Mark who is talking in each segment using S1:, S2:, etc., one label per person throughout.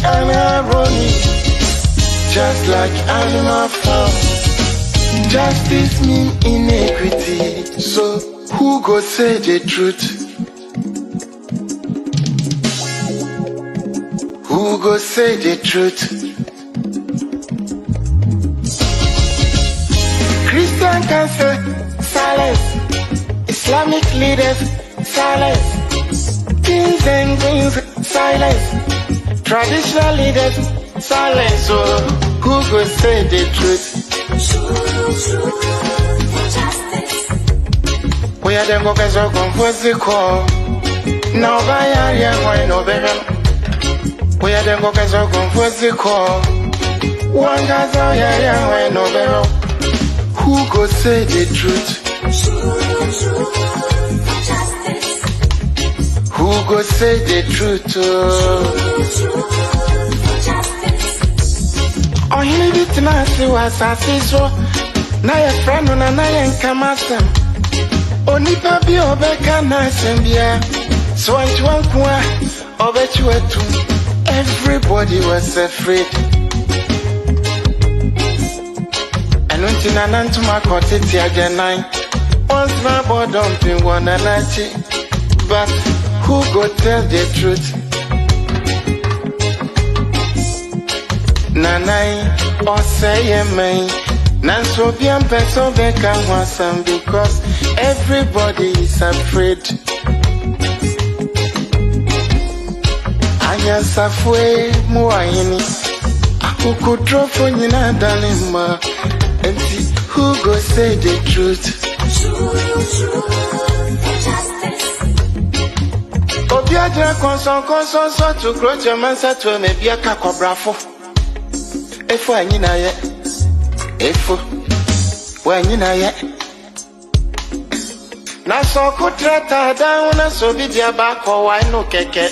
S1: and irony, just like animal farm. Justice mean inequity, so who go say the truth? Who go say the truth? Christian can say silence, Islamic leaders silence, kings and queens silence, traditional leaders silence. So who go say the truth? We are them go so confused the call. Now by area why no better. We are them go so confused the call. One guy's out here why no better. Who go say the truth? Who go say the truth? Oh, he need it now, see what I see so. Now your friend on a nine come ask them. Only papi obeka na sembia. So I want to obet you too. Everybody was afraid. And until I learned to my cottage again, once my boy dumping one another. But who go tell the truth? Nanai or say me. Nanso bien peso beka wasam because everybody is afraid. Anya safwe muayini. Akuku drofo nyina dalima. Who go say the truth? Obiaja konson so to grow Germansa to me be a cacobrafo. Efo anyina ye. Efo. When you know ye. Na so kutrata down na so be dia back or why no keke.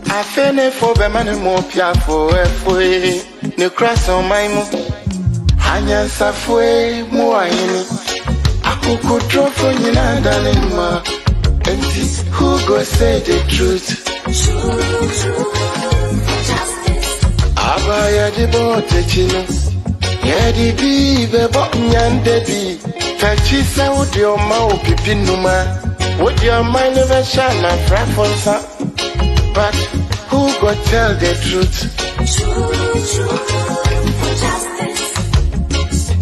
S1: I fene for be man mo pia for efo. Ne cross on my mo. Anya safwe muayini. Akuku drofo nyina dalima. And who go say the truth? Abaya di bote chino. Yedi bi bebo nyande bi. Kachi sa udi oma upipi numa. Would your mind never shine my preference? But who go tell the truth?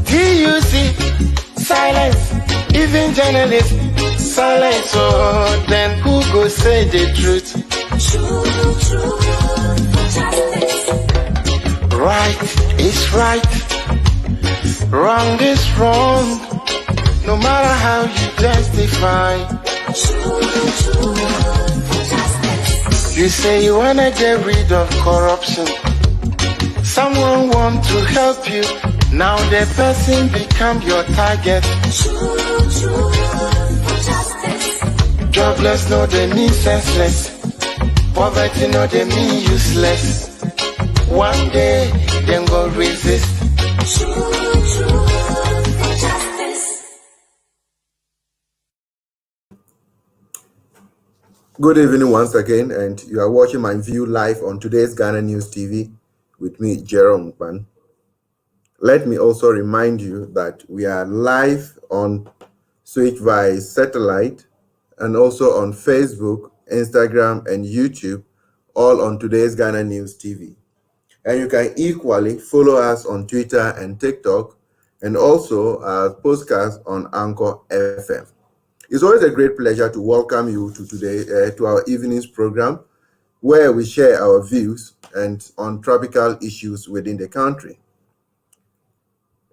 S1: TUC, silence. Even journalists, silence. Oh, then who go say the truth? Right is right. Wrong is wrong. No matter how you justify. You say you wanna get rid of corruption. Someone want to help you. Now the person become your target. Jobless, no they mean senseless. Poverty, no they mean useless. One day, then go resist.
S2: Good evening once again, and you are watching MyView live on today's Ghana News TV with me, Jerome Pan. Let me also remind you that we are live on Switch via satellite and also on Facebook, Instagram, and YouTube, all on today's Ghana News TV. And you can equally follow us on Twitter and TikTok, and also our podcast on Anchor FM. It's always a great pleasure to welcome you to today to our evening's program, where we share our views and on tropical issues within the country.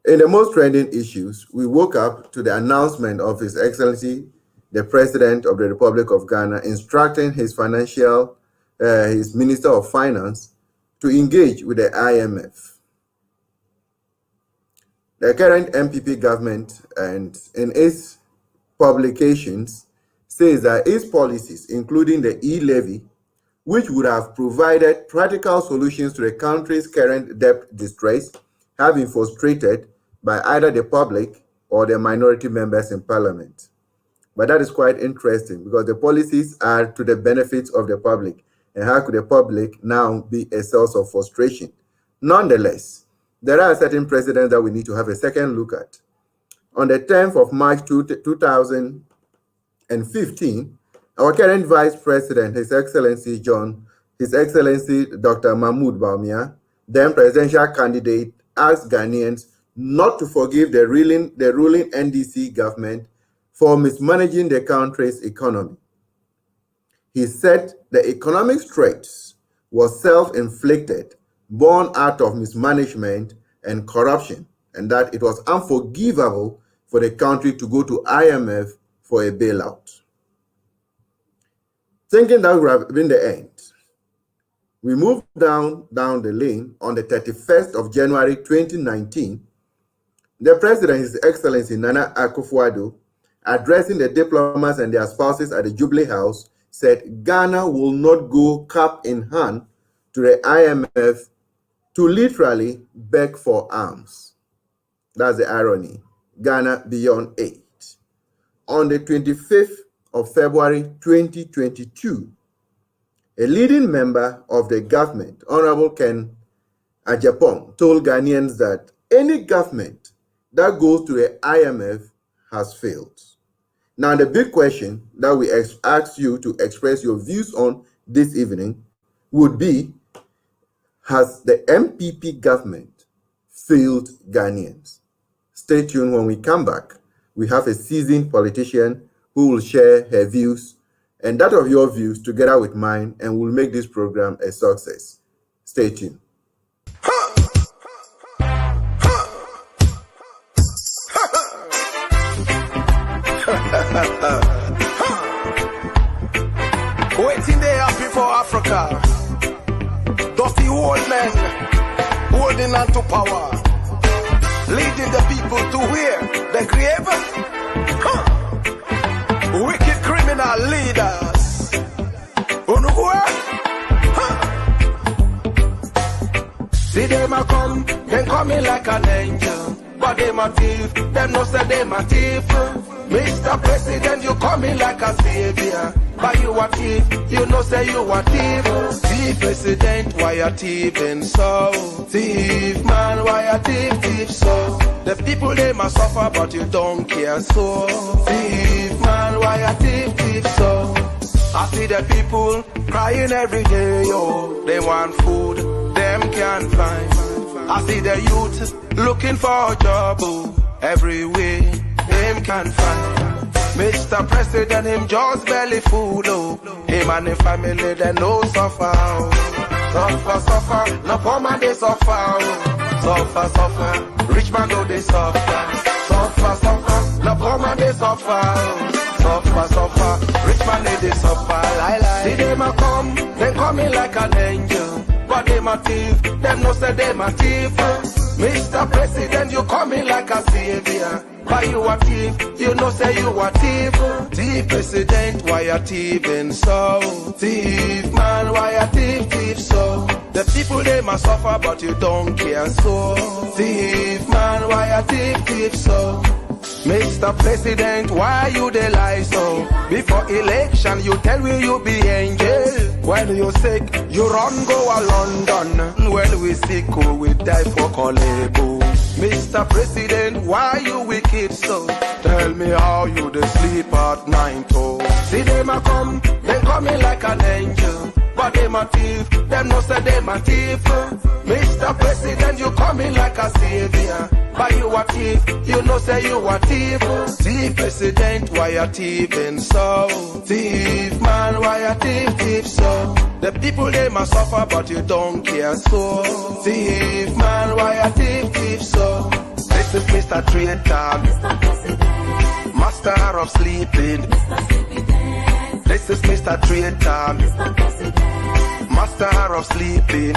S2: In the most trending issues, we woke up to the announcement of His Excellency, the President of the Republic of Ghana, instructing his his Minister of Finance to engage with the IMF. The current NPP government, and in its publications, says that its policies, including the e-levy, which would have provided practical solutions to the country's current debt distress, have been frustrated by either the public or the minority members in parliament. But that is quite interesting because the policies are to the benefit of the public. And how could the public now be a source of frustration? Nonetheless, there are certain precedents that we need to have a second look at. On the 10th of March 2015, our current Vice President, His Excellency Dr. Mahmoud Bawumia, then presidential candidate, asked Ghanaians not to forgive the ruling NDC government for mismanaging the country's economy. He said the economic straits was self-inflicted, born out of mismanagement and corruption, and that it was unforgivable for the country to go to IMF for a bailout. Thinking that would have been the end, we moved down the lane on the 31st of January 2019. The President, His Excellency Nana Akufo-Addo, addressing the diplomats and their spouses at the Jubilee House, said Ghana will not go cap in hand to the IMF to literally beg for arms. That's the irony. Ghana beyond aid. On the 25th of February 2022, a leading member of the government, Honorable Ken Ajapong, told Ghanaians that any government that goes to the IMF has failed. Now, the big question that we ask you to express your views on this evening would be, has the MPP government failed Ghanaians? Stay tuned. When we come back, we have a seasoned politician who will share her views and that of your views together with mine, and will make this program a success. Stay tuned.
S3: Waiting there happy for Africa. Dusty old men holding on to power, leading the people to where? The grave? Wicked criminal leaders. See them a come, them coming like an angel. But them a thief, them no say them a thief. Mr. President, you coming like a savior. But you a thief, you know say you a thief. Thief President, why a thieving so? Thief man, why a thief so? The people they must suffer, but you don't care so. Thief man, why a thief so? I see the people crying every day, yo. They want food, them can't find. I see the youth looking for a job, oh, every way, them can't find. Mr. President, him just belly full, oh. Him and the family, they no suffer, oh. Suffer, no poor man they suffer, oh. Suffer, rich man go they suffer. Suffer, no poor man they suffer, oh. Suffer, rich man they suffer, lie. See them a come, they coming like an angel. But them a thief, them no say them a thief. Mr. President, you coming like a savior. Why you a thief? You know say you a thief. Thief President, why a thieving so? Thief man, why a thief so? The people they must suffer, but you don't care so. Thief man, why a thief so? Mr. President, why you dey lie so? Before election, you tell me you be angel. When you sick, you run go a London. When we sick, we die for Kolebo. Mr. President, why you wicked so? Tell me how you dey sleep at night, oh. See them a come, they coming like an angel. But them a thief, them no say them a thief. Mr. President, you coming like a savior. But you a thief, you know say you a thief. Thief President, why a thieving so? Thief man, why a thief so? The people they must suffer, but you don't care so. Thief man, why a thief so? This is Mr. Traitor, Master of sleeping. This is Mr. Traitor, Master of sleeping.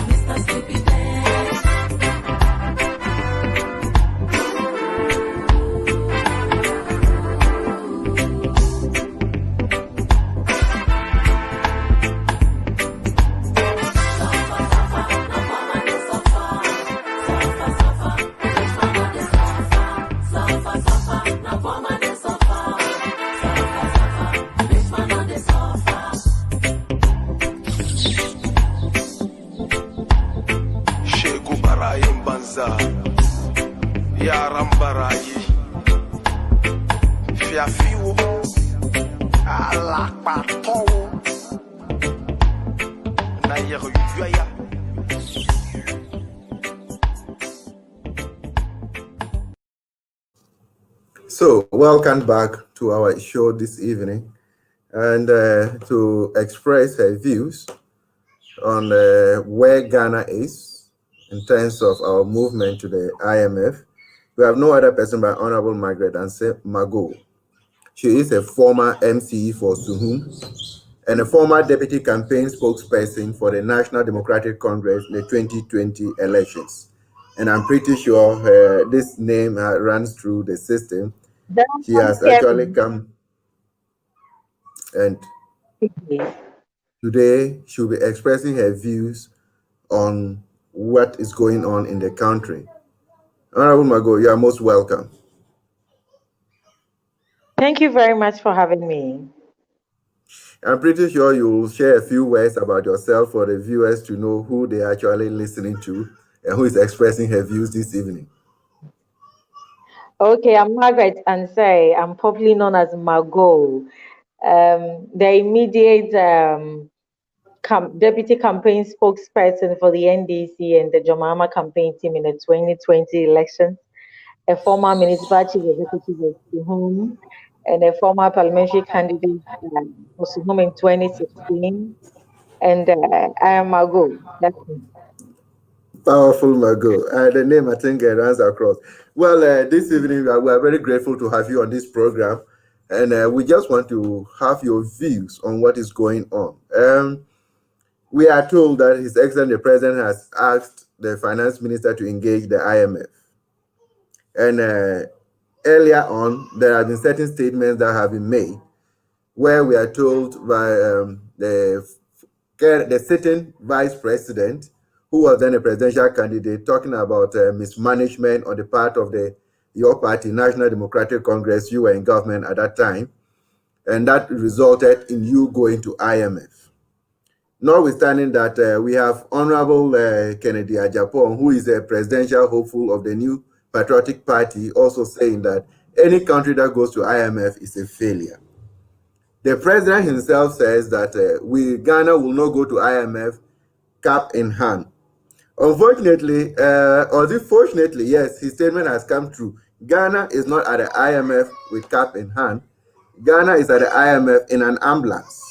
S3: Ibrahim Banza, Yarambarayi, Fiafiwo, Alakpato, Nayeruyaya.
S2: So, welcome back to our show this evening, and to express her views on where Ghana is in terms of our movement to the IMF. We have no other person but Honorable Bailout-Magoo. She is a former MCE for Suhum and a former deputy campaign spokesperson for the National Democratic Congress in the 2020 elections. And I'm pretty sure this name runs through the system. She has actually come, and today she'll be expressing her views on what is going on in the country. Honorable Magoo, you are most welcome.
S4: Thank you very much for having me.
S2: I'm pretty sure you will share a few words about yourself for the viewers to know who they are actually listening to and who is expressing her views this evening.
S4: Okay, I'm Margaret Ansay. I'm popularly known as Mago. The immediate deputy campaign spokesperson for the NDC and the Jomama campaign team in the 2020 elections, a former municipal chief executive of Suhum, and a former parliamentary candidate for Suhum in 2016. And I am Mago. That's me.
S2: Powerful Magoo. The name I think runs across. Well, this evening we are very grateful to have you on this program, and we just want to have your views on what is going on. We are told that His Excellency the President has asked the Finance Minister to engage the IMF, and earlier on there have been certain statements that have been made where we are told by the sitting vice president, who was then a presidential candidate, talking about mismanagement on the part of your party, National Democratic Congress. You were in government at that time, and that resulted in you going to IMF. Notwithstanding that, we have Honorable Kennedy Agyapong, who is a presidential hopeful of the new Patriotic Party, also saying that any country that goes to IMF is a failure. The president himself says that Ghana will not go to IMF cap in hand. Unfortunately, or fortunately, yes, his statement has come true. Ghana is not at the IMF with cap in hand. Ghana is at the IMF in an ambulance.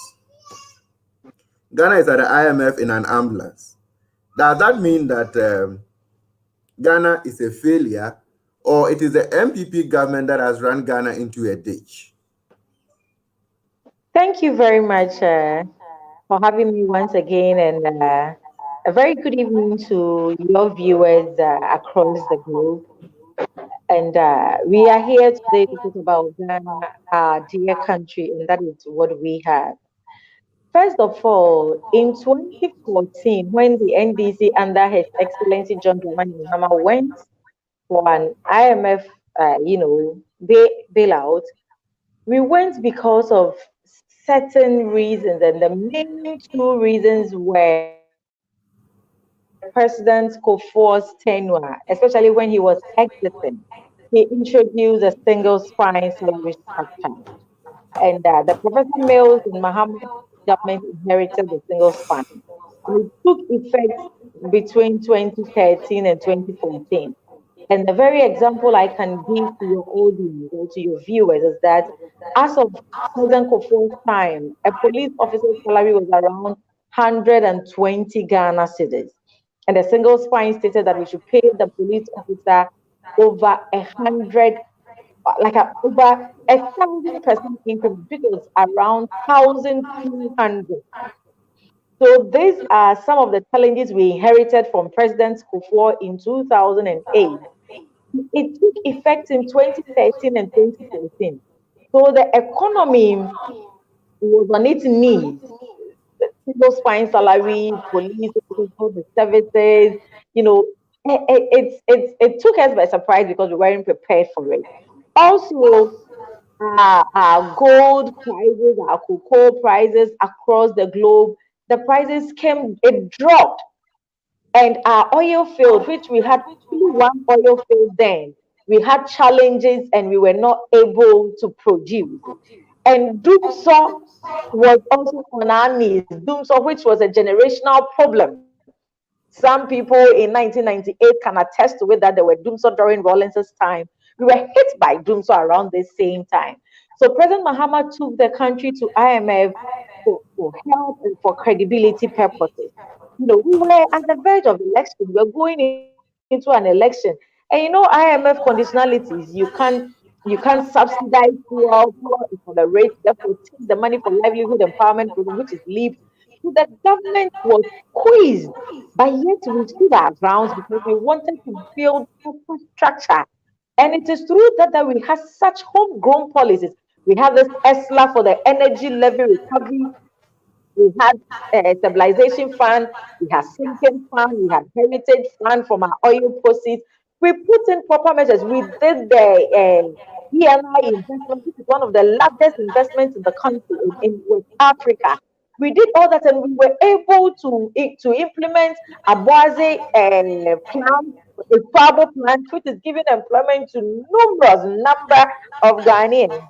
S2: Ghana is at the IMF in an ambulance. Does that mean that Ghana is a failure, or it is the MPP government that has run Ghana into a ditch?
S4: Thank you very much for having me once again, and a very good evening to your viewers across the globe. And we are here today to talk about Ghana, our dear country, and that is what we have. First of all, in 2014, when the NDC under His Excellency John Dramani Mahama went for an IMF, bailout, we went because of certain reasons, and the main two reasons were President Kufuor's tenure, especially when he was exiting. He introduced a single spine salary structure, and the Professor Mills and Mahama government inherited the single spine. And it took effect between 2013 and 2014. And the very example I can give to your audience or to your viewers is that as of President Kufuor's time, a police officer's salary was around 120 Ghana cedis. And the single spine stated that we should pay the police officer over 100, over 1,000% increment, which was around 1,200. So these are some of the challenges we inherited from President Kufuor in 2008. It took effect in 2013 and 2014. So the economy was on its knees. Single spine salary, police, the services, it took us by surprise because we weren't prepared for it. Also, our gold prices, our cocoa prices across the globe, the prices it dropped. And our oil field, which we had only one oil field then, we had challenges and we were not able to produce. And Doomsaw was also on our knees. Doomsaw, which was a generational problem. Some people in 1998 can attest to it that there were Doomsaw during Rawlings's time. We were hit by Doomsaw around the same time. So President Mahama took the country to IMF for help and for credibility purposes. We were at the verge of election. We were going into an election. And IMF conditionalities, you can't subsidize fuel is on the rate, therefore take the money for livelihood empowerment program, which is LEAP. So the government was squeezed, but yet we stood our grounds because we wanted to build infrastructure. And it is through that we have such homegrown policies. We have this ESLA for the energy levy recovery. We had a stabilization fund, we had sinking fund, we had heritage fund from our oil proceeds. We put in proper measures. We did the ENI investment, which is one of the largest investments in the country in West Africa. We did all that, and we were able to implement a Boise plan, a Pabo plan, which is giving employment to numerous number of Ghanaians.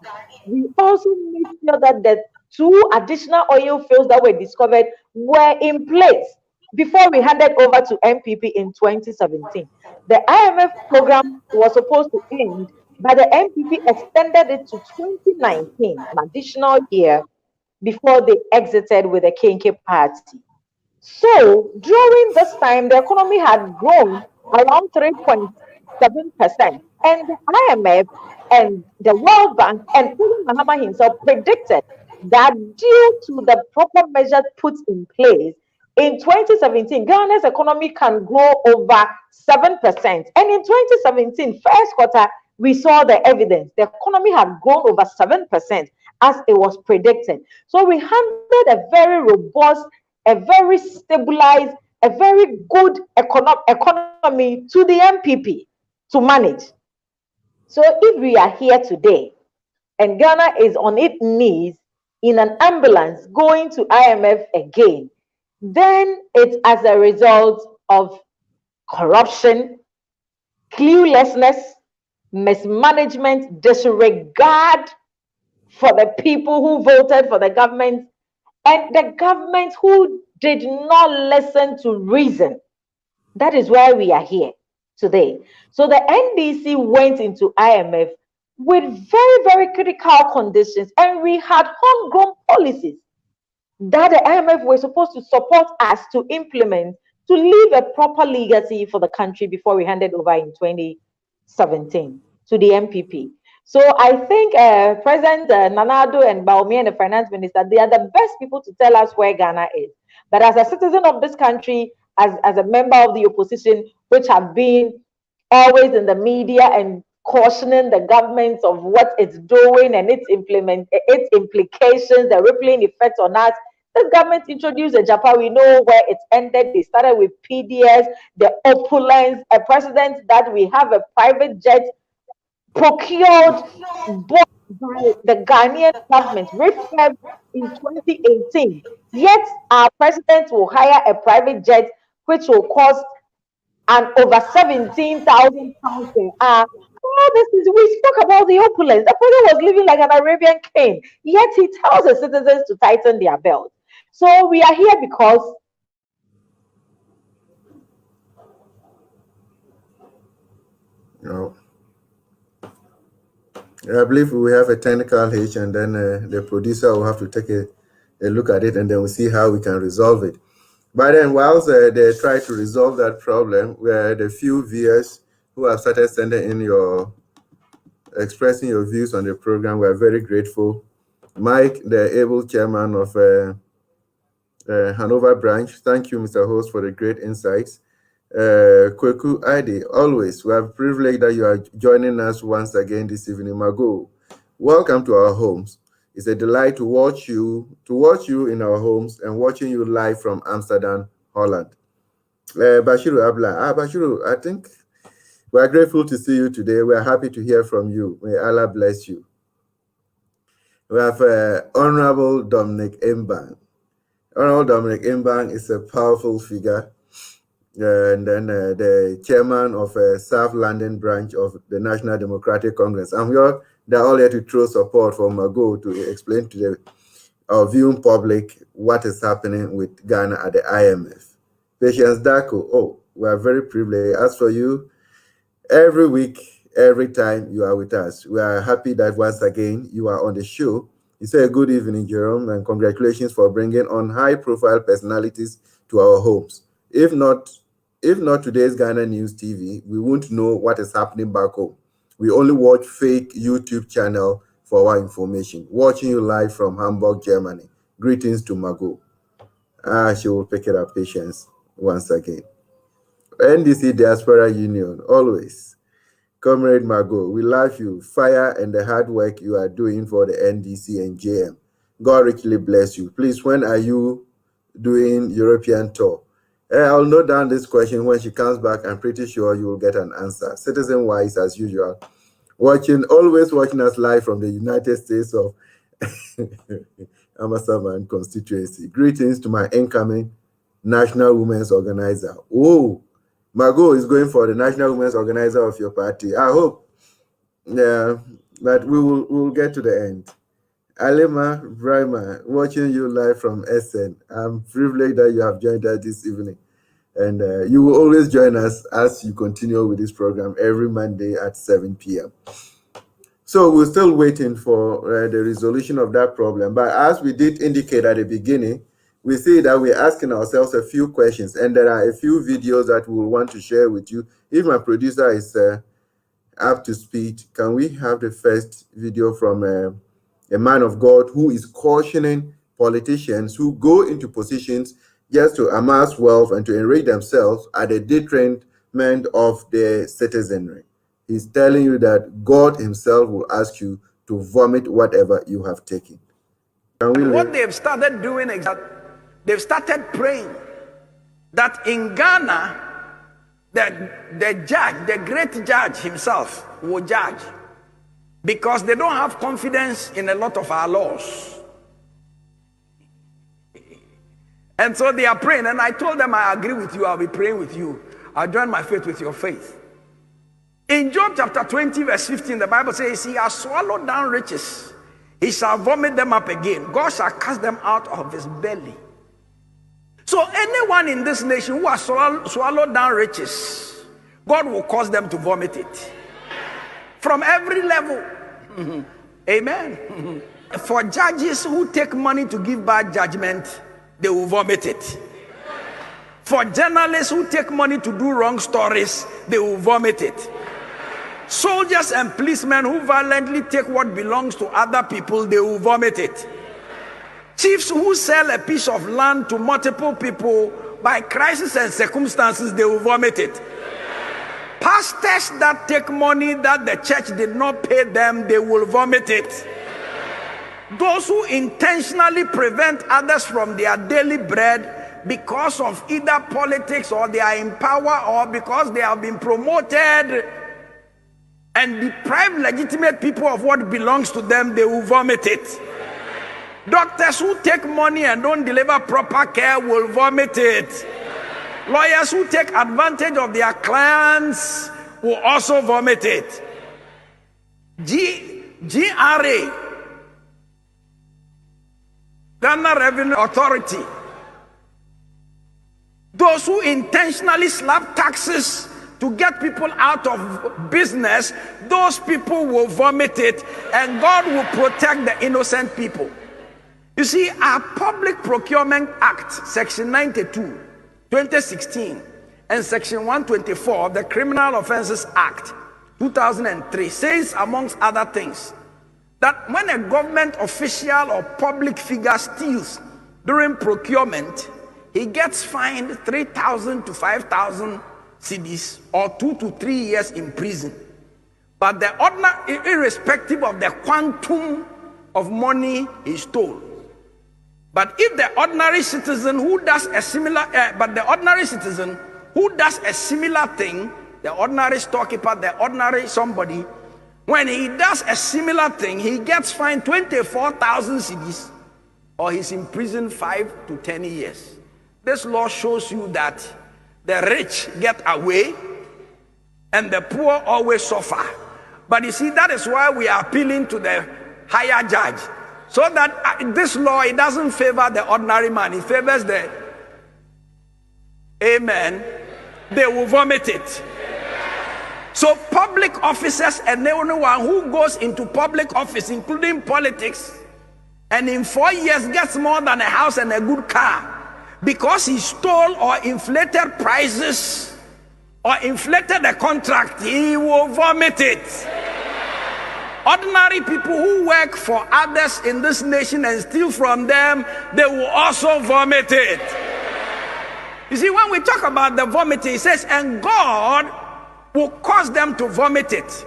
S4: We also made sure that the two additional oil fields that were discovered were in place before we handed over to NPP in 2017. The IMF program was supposed to end, but the NPP extended it to 2019, an additional year before they exited with the Kinke party. So during this time, the economy had grown around 3.7%. And the IMF and the World Bank and President Mahama himself predicted that due to the proper measures put in place, in 2017, Ghana's economy can grow over 7%. And in 2017, first quarter, we saw the evidence. The economy had grown over 7% as it was predicted. So we handed a very robust, a very stabilized, a very good economy to the MPP to manage. So if we are here today and Ghana is on its knees in an ambulance going to IMF again, then it's as a result of corruption, cluelessness, mismanagement, disregard for the people who voted for the government, and the government who did not listen to reason. That is why we are here today. So the NDC went into IMF with very, very critical conditions, and we had homegrown policies that the IMF were supposed to support us to implement to leave a proper legacy for the country before we handed over in 2017 to the MPP. So I think President Nanado and Baomi and the finance minister, they are the best people to tell us where Ghana is. But as a citizen of this country, as a member of the opposition, which have been always in the media and cautioning the government of what it's doing and its implications, the rippling effects on us. The government introduced the Japan. We know where it ended. They started with PDS, the opulence, a president that we have a private jet procured bought by the Ghanaian government, refurb in 2018. Yet our president will hire a private jet which will cost and over 17,000 pounds per hour. All this is, we spoke about the opulence. The president was living like an Arabian king, yet he tells the citizens to tighten their belt. So we are here because
S2: No. I believe we have a technical hitch, and then the producer will have to take a look at it, and then we'll see how we can resolve it. But then, whilst they try to resolve that problem, where the few viewers who have started sending in expressing your views on the program, we're very grateful. Mike, the able chairman of Hanover branch, thank you, Mr. Host, for the great insights. Kweku Ide, always, we are privileged that you are joining us once again this evening. Magoo, welcome to our homes. It's a delight to watch you in our homes and watching you live from Amsterdam, Holland. Bashiru Abla. Bashiru, I think we are grateful to see you today. We are happy to hear from you. May Allah bless you. We have Honorable Dominic Mbang. Honorable Dominic Mbang is a powerful figure. and then the chairman of South London branch of the National Democratic Congress. I'm here, they're all here to throw support for Magoo to explain to the viewing public what is happening with Ghana at the IMF. Patience Dako, oh, we are very privileged. As for you, every week, every time you are with us, we are happy that once again you are on the show. You say good evening, Jerome, and congratulations for bringing on high-profile personalities to our homes. If not today's Ghana News TV, we won't know what is happening back home. We only watch fake YouTube channel for our information. Watching you live from Hamburg, Germany. Greetings to Magoo. She will pick it up, Patience, once again. NDC Diaspora Union, always. Comrade Magoo, we love you. Fire and the hard work you are doing for the NDC and JM. God richly bless you. Please, when are you doing European tour? I'll note down this question. When she comes back, I'm pretty sure you will get an answer. Citizen-wise, as usual. Always watching us live from the United States of Amasaman constituency. Greetings to my incoming National Women's Organizer. Oh, Magoo is going for the National Women's Organizer of your party. I hope that we'll get to the end. Alema Brahma, watching you live from SN. I'm privileged that you have joined us this evening. And you will always join us as you continue with this program every Monday at 7 p.m. So we're still waiting for the resolution of that problem. But as we did indicate at the beginning, we see that we're asking ourselves a few questions, and there are a few videos that we'll want to share with you. If my producer is up to speed, can we have the first video from a man of God who is cautioning politicians who go into positions just to amass wealth and to enrich themselves at the detriment of the citizenry? He's telling you that God himself will ask you to vomit whatever you have taken.
S5: What they've started doing is that they've started praying that in Ghana, the judge, the great judge himself will judge, because they don't have confidence in a lot of our laws. And so they are praying, and I told them, I agree with you, I'll be praying with you. I'll join my faith with your faith. In Job chapter 20 verse 15, the Bible says, he has swallowed down riches, he shall vomit them up again. God shall cast them out of his belly. So anyone in this nation who has swallowed down riches, God will cause them to vomit it. From every level. Amen. For judges who take money to give bad judgment, they will vomit it. For journalists who take money to do wrong stories, they will vomit it. Soldiers and policemen who violently take what belongs to other people, they will vomit it. Chiefs who sell a piece of land to multiple people by crisis and circumstances, they will vomit it. Pastors that take money that the church did not pay them, they will vomit it. Those who intentionally prevent others from their daily bread because of either politics or they are in power or because they have been promoted and deprive legitimate people of what belongs to them, they will vomit it. Doctors who take money and don't deliver proper care will vomit it. Lawyers who take advantage of their clients will also vomit it. GRA, Ghana Revenue Authority, those who intentionally slap taxes to get people out of business, those people will vomit it, and God will protect the innocent people. You see, our Public Procurement Act, Section 92, 2016, and Section 124 of the Criminal Offences Act, 2003, says, amongst other things, that when a government official or public figure steals during procurement, he gets fined 3,000 to 5,000 cedis or 2 to 3 years in prison. But the ordinary, irrespective of the quantum of money he stole. But if the ordinary citizen who does a similar, thing, the ordinary storekeeper, the ordinary somebody, when he does a similar thing, he gets fined 24,000 cedis or he's in prison 5 to 10 years. This law shows you that the rich get away and the poor always suffer. But you see, that is why we are appealing to the higher judge, so that this law, it doesn't favor the ordinary man, it favors the, amen, they will vomit it. So public officers and anyone who goes into public office, including politics, and in 4 years gets more than a house and a good car because he stole or inflated prices or inflated a contract, he will vomit it. Ordinary people who work for others in this nation and steal from them, they will also vomit it. You see, when we talk about the vomiting, it says, and God will cause them to vomit it.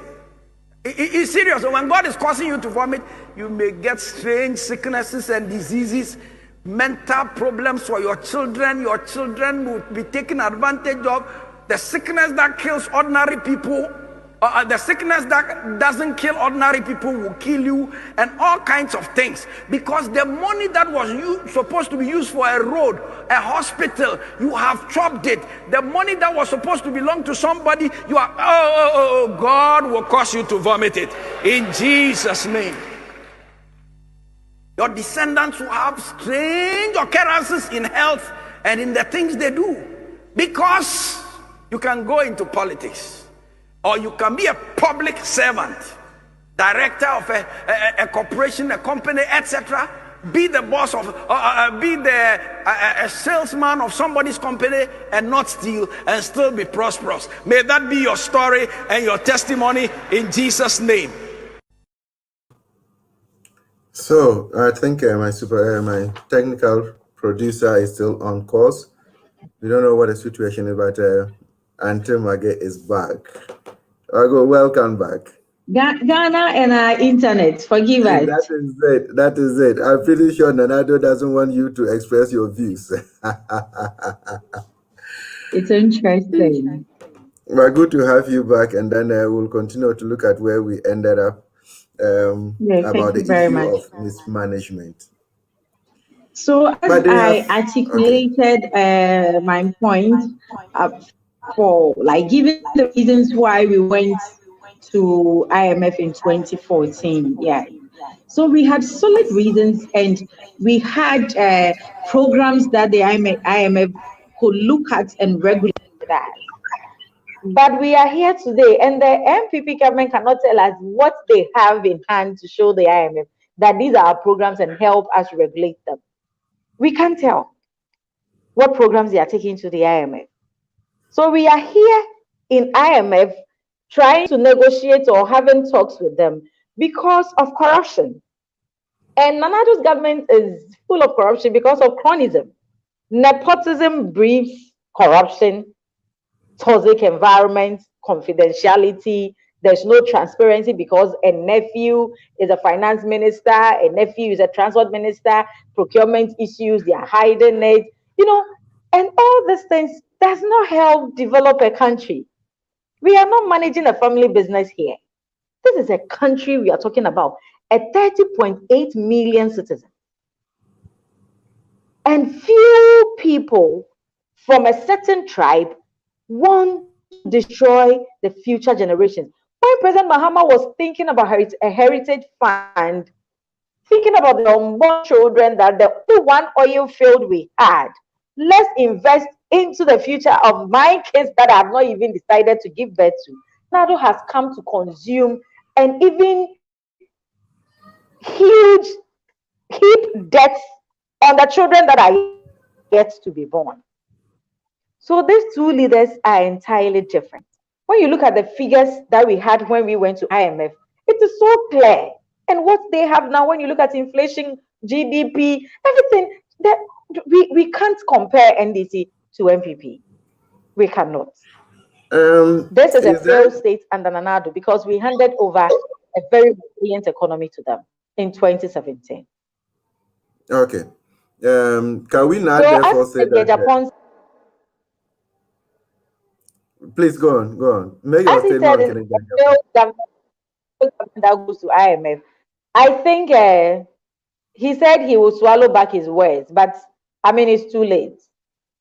S5: It's serious. When God is causing you to vomit, you may get strange sicknesses and diseases, mental problems for your children. Your children will be taken advantage of. The sickness that kills ordinary people, the sickness that doesn't kill ordinary people will kill you, and all kinds of things. Because the money that was supposed to be used for a road, a hospital, you have chopped it. The money that was supposed to belong to somebody, you are, God will cause you to vomit it. In Jesus' name. Your descendants will have strange occurrences in health and in the things they do. Because you can go into politics, or you can be a public servant, director of a corporation, a company, etc. Be the boss of, be a salesman of somebody's company and not steal, and still be prosperous. May that be your story and your testimony in Jesus' name.
S2: So I think my technical producer is still on course. We don't know what the situation is, but Auntie Maggie is back. Welcome back.
S4: Ghana and our internet, forgive us.
S2: That is it. That is it. I'm pretty sure Nanado doesn't want you to express your views.
S4: It's interesting.
S2: Well, good to have you back, and then we'll continue to look at where we ended up about the issue of mismanagement.
S4: So as I articulated my point for like giving the reasons why we went to IMF in 2014, yeah. So we had solid reasons, and we had programs that the IMF could look at and regulate that. But we are here today, and the NPP government cannot tell us what they have in hand to show the IMF that these are our programs and help us regulate them. We can't tell what programs they are taking to the IMF. So we are here in IMF trying to negotiate or having talks with them because of corruption. And Nanado's government is full of corruption because of cronyism. Nepotism breeds corruption, toxic environment, confidentiality. There's no transparency because a nephew is a finance minister, a nephew is a transport minister, procurement issues, they are hiding it, and all these things does not help develop a country. We are not managing a family business here. This is a country we are talking about, a 30.8 million citizens. And few people from a certain tribe want to destroy the future generations. When President Mahama was thinking about a heritage fund, thinking about the unborn children, that the only one oil field we had, let's invest into the future of my kids that I have not even decided to give birth to. Nado has come to consume and even huge debts on the children that are yet to be born. So these two leaders are entirely different. When you look at the figures that we had when we went to IMF, it is so clear. And what they have now, when you look at inflation, GDP, everything, that we can't compare NDC to NPP. We cannot. This is a failed state under Nanado because we handed over a very resilient economy to them in 2017.
S2: Okay. Can we not therefore say that? Please go on. Make your statement.
S4: That goes to IMF. I think he said he will swallow back his words, but I mean, it's too late.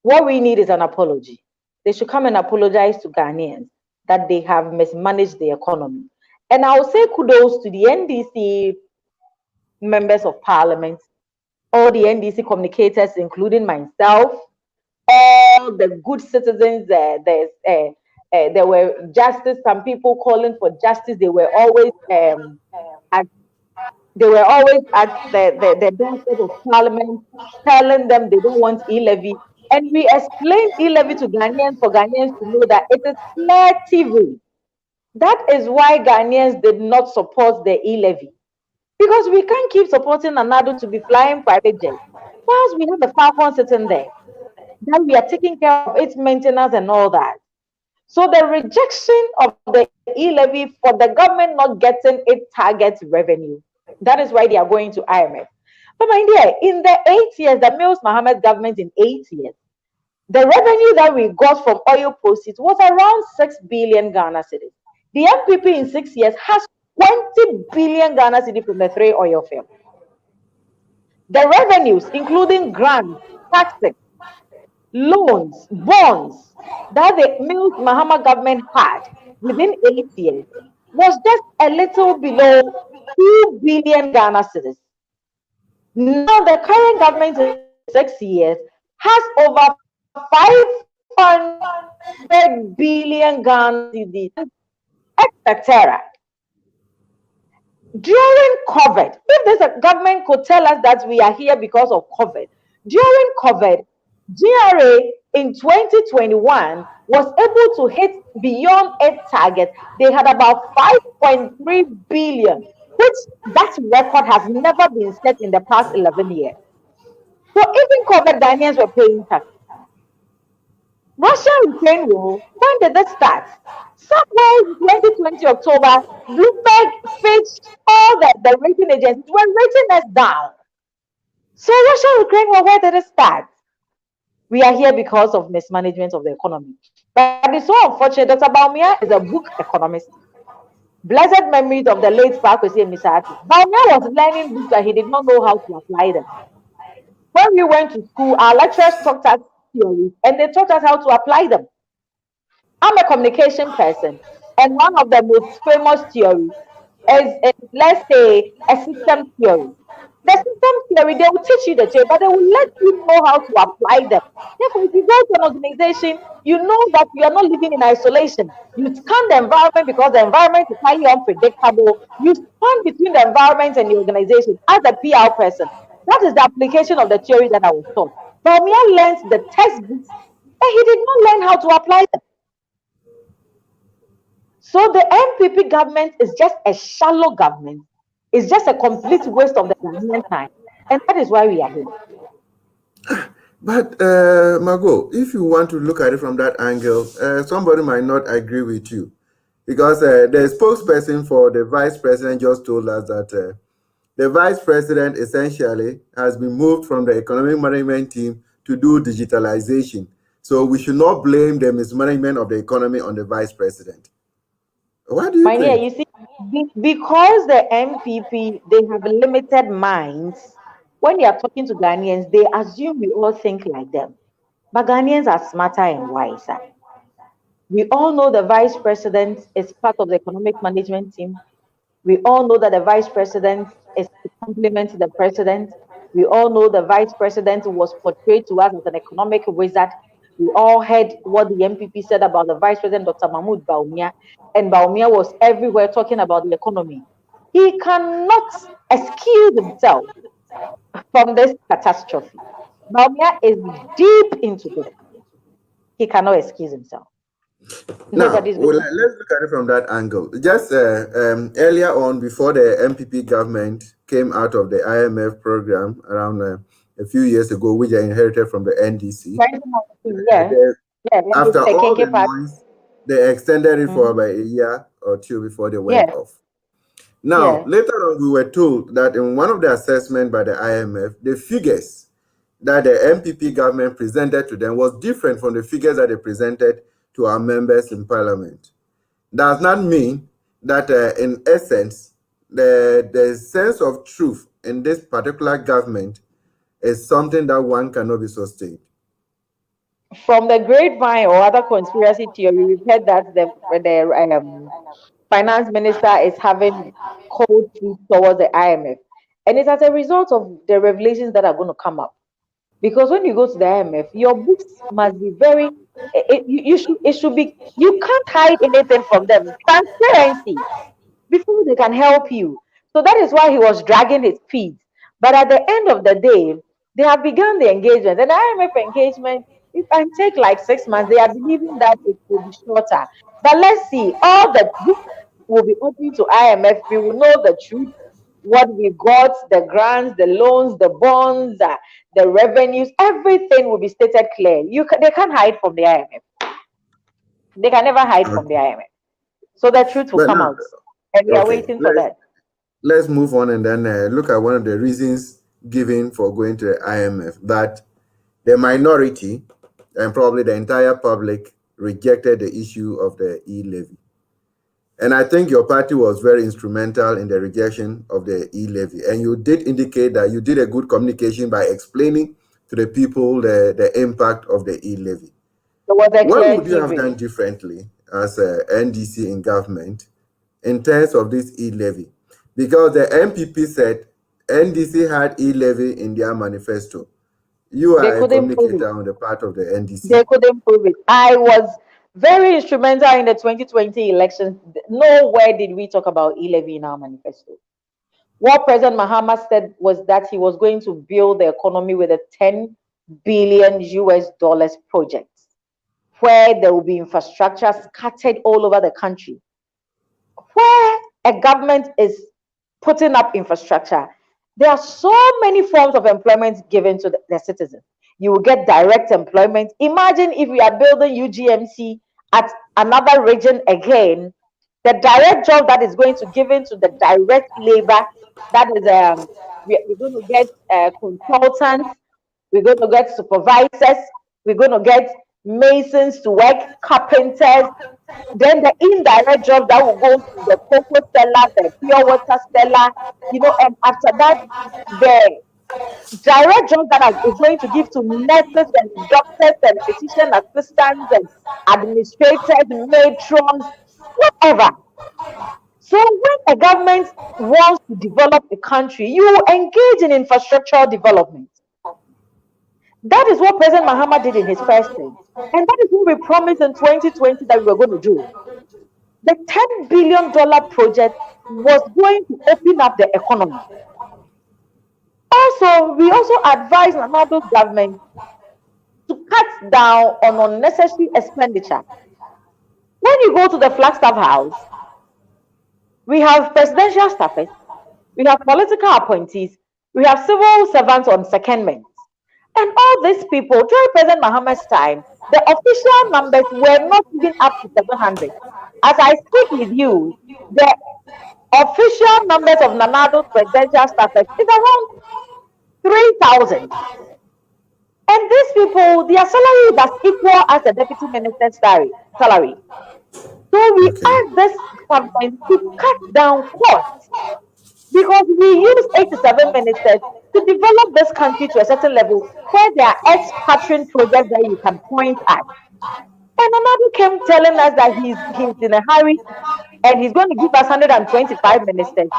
S4: What we need is an apology. they should come and apologize to Ghanaians that they have mismanaged the economy. And I'll say kudos to the NDC members of parliament, all the NDC communicators, including myself, all the good citizens. There were justice, some people calling for justice. They were always at the doorstep of parliament, telling them they don't want e-levy. And we explained e-levy to Ghanaians for Ghanaians to know that it is clear TV. That is why Ghanaians did not support the e-levy. Because we can't keep supporting another to be flying private jets. Whilst we have the Falcon sitting there, then we are taking care of its maintenance and all that. So the rejection of the e-levy for the government not getting its target revenue, that is why they are going to IMF. But my dear, in the 8 years, the Mills Mohammed government in 8 years, the revenue that we got from oil proceeds was around 6 billion Ghana cedis. The MPP in 6 years has 20 billion Ghana cedis from the 3 oil fields. The revenues, including grants, taxes, loans, bonds that the Mills Mahama government had within 8 years was just a little below 2 billion Ghana cedis. Now the current government in 6 years has over 500 billion Ghana cedis, etc. During COVID, if this government could tell us that we are here because of COVID, during COVID, GRA in 2021 was able to hit beyond its target. They had about 5.3 billion, which that record has never been set in the past 11 years. So even COVID, Ghanaians were paying tax. Russia-Ukraine war, when did that start? Somewhere in 2020 October, Bloomberg, Fitch, all the rating agencies were rating us down. So Russia-Ukraine war, where did it start? We are here because of mismanagement of the economy. But it's so unfortunate that Baumia is a book economist. Blessed memories of the late Fakwesi Misati. Baumia was learning books but he did not know how to apply them. When we went to school, our lecturers taught us theories and they taught us how to apply them. I'm a communication person, and one of the most famous theories is let's say, a system theory. The system theory, they will teach you the theory, but they will let you know how to apply them. Therefore, if you go to an organization, you know that you are not living in isolation. You scan the environment because the environment is highly unpredictable. You scan between the environment and the organization as a PR person. That is the application of the theory that I was taught. But Mia learned the textbooks, and he did not learn how to apply them. So the MPP government is just a shallow government. It's just a complete waste of the Ghanaian time. And that is why we are here.
S2: But, Margot, if you want to look at it from that angle, somebody might not agree with you. Because the spokesperson for the vice president just told us that the vice president essentially has been moved from the economic management team to do digitalization. So we should not blame the mismanagement of the economy on the vice president. What do you think?
S4: Dear, you see, because the MPP, they have limited minds, when they are talking to Ghanaians, they assume we all think like them. But Ghanaians are smarter and wiser. We all know the vice president is part of the economic management team. We all know that the vice president is to complement the president. We all know the vice president was portrayed to us as an economic wizard. We all heard what the MPP said about the vice president, Dr. Mahmoud Baumia, and Baumia was everywhere talking about the economy. He cannot excuse himself from this catastrophe. Baumia is deep into this. He cannot excuse himself.
S2: Now, let's look at it from that angle. Just earlier on, before the MPP government came out of the IMF program around a few years ago, which I inherited from the NDC. After all the noise, they extended it for about a year or two before they went off. Now, later on, we were told that in one of the assessments by the IMF, the figures that the MPP government presented to them was different from the figures that they presented to our members in parliament. Does not mean that in essence, the sense of truth in this particular government is something that one cannot be sustained.
S4: from the grapevine or other conspiracy theory, we've heard that the finance minister is having cold feet towards the IMF, and it's as a result of the revelations that are going to come up. Because when you go to the IMF, your books must be very. It should be. You can't hide anything from them. Transparency before they can help you. So that is why he was dragging his feet. But at the end of the day, they have begun the engagement. And the IMF engagement, it can take like 6 months. They are believing that it will be shorter. But let's see, all the books will be open to IMF. We will know the truth, what we got, the grants, the loans, the bonds, the revenues, everything will be stated clear. They can't hide from the IMF. They can never hide from the IMF. So the truth will
S2: But
S4: come
S2: now,
S4: out. And we are
S2: okay,
S4: waiting for that.
S2: let's move on and then look at one of the reasons given for going to the IMF, that the minority and probably the entire public rejected the issue of the e-levy. And I think your party was very instrumental in the rejection of the e-levy. And you did indicate that you did a good communication by explaining to the people the impact of the e-levy. What would you have done differently as a NDC in government in terms of this e-levy? Because the NPP said NDC had e-levy in their manifesto. You are a communicator on the part of the NDC.
S4: They couldn't prove it. I was very instrumental in the 2020 elections. Nowhere did we talk about e-levy in our manifesto. What President Mahama said was that he was going to build the economy with a 10 billion US dollars project, where there will be infrastructure scattered all over the country. Where a government is putting up infrastructure, there are so many forms of employment given to the citizens. You will get direct employment. Imagine if we are building UGMC at another region again, the direct job that is going to give into the direct labor, that is, we're going to get consultants, we're going to get supervisors, we're going to get masons to work, carpenters. Then the indirect job that will go to the cocoa seller, the pure water seller, and after that, the direct job that is going to give to nurses and doctors and physician assistants and administrators, matrons, whatever. So when a government wants to develop a country, you engage in infrastructural development. That is what President Mahama did in his first term. And that is what we promised in 2020 that we were going to do. The $10 billion project was going to open up the economy. Also, we also advised Nanado's government to cut down on unnecessary expenditure. When you go to the Flagstaff House, we have presidential staffers, we have political appointees, we have civil servants on secondment. And all these people, during President Mahama's time, the official numbers were not even up to 700. As I speak with you, the official numbers of Nanado's presidential staffers is around 3,000. And these people, their salary is as equal as the deputy minister's salary. So we asked this government to cut down costs, because we use 8 to 7 ministers to develop this country to a certain level where there are ex-patron projects that you can point at. And Nanabu came telling us that he's in a hurry and he's going to give us 125 ministers.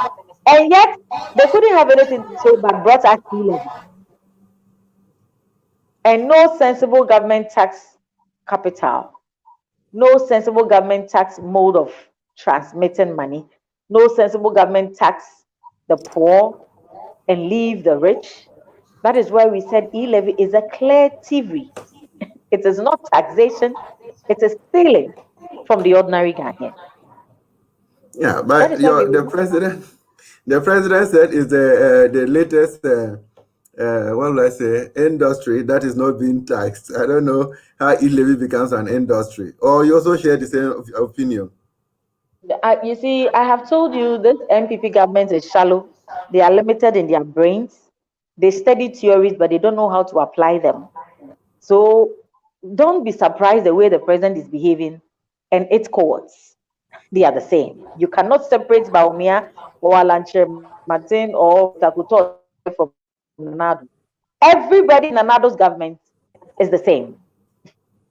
S4: And yet, they couldn't have anything to say but brought us e-levy. And no sensible government tax capital, no sensible government tax mode of transmitting money, no sensible government tax the poor and leave the rich. That is why we said e-levy is a clear TV. It is not taxation, it is stealing from the ordinary Ghanaian.
S2: Yeah, but the president said is the latest what will I say, industry that is not being taxed. I don't know how e-levy becomes an industry. Or you also share the same opinion?
S4: You see, I have told you this NPP government is shallow. They are limited in their brains. They study theories, but they don't know how to apply them. So don't be surprised the way the president is behaving and its cohorts. They are the same. You cannot separate Baumia or Alanche Martin or Takuto from Nanado. Everybody in Nanado's government is the same.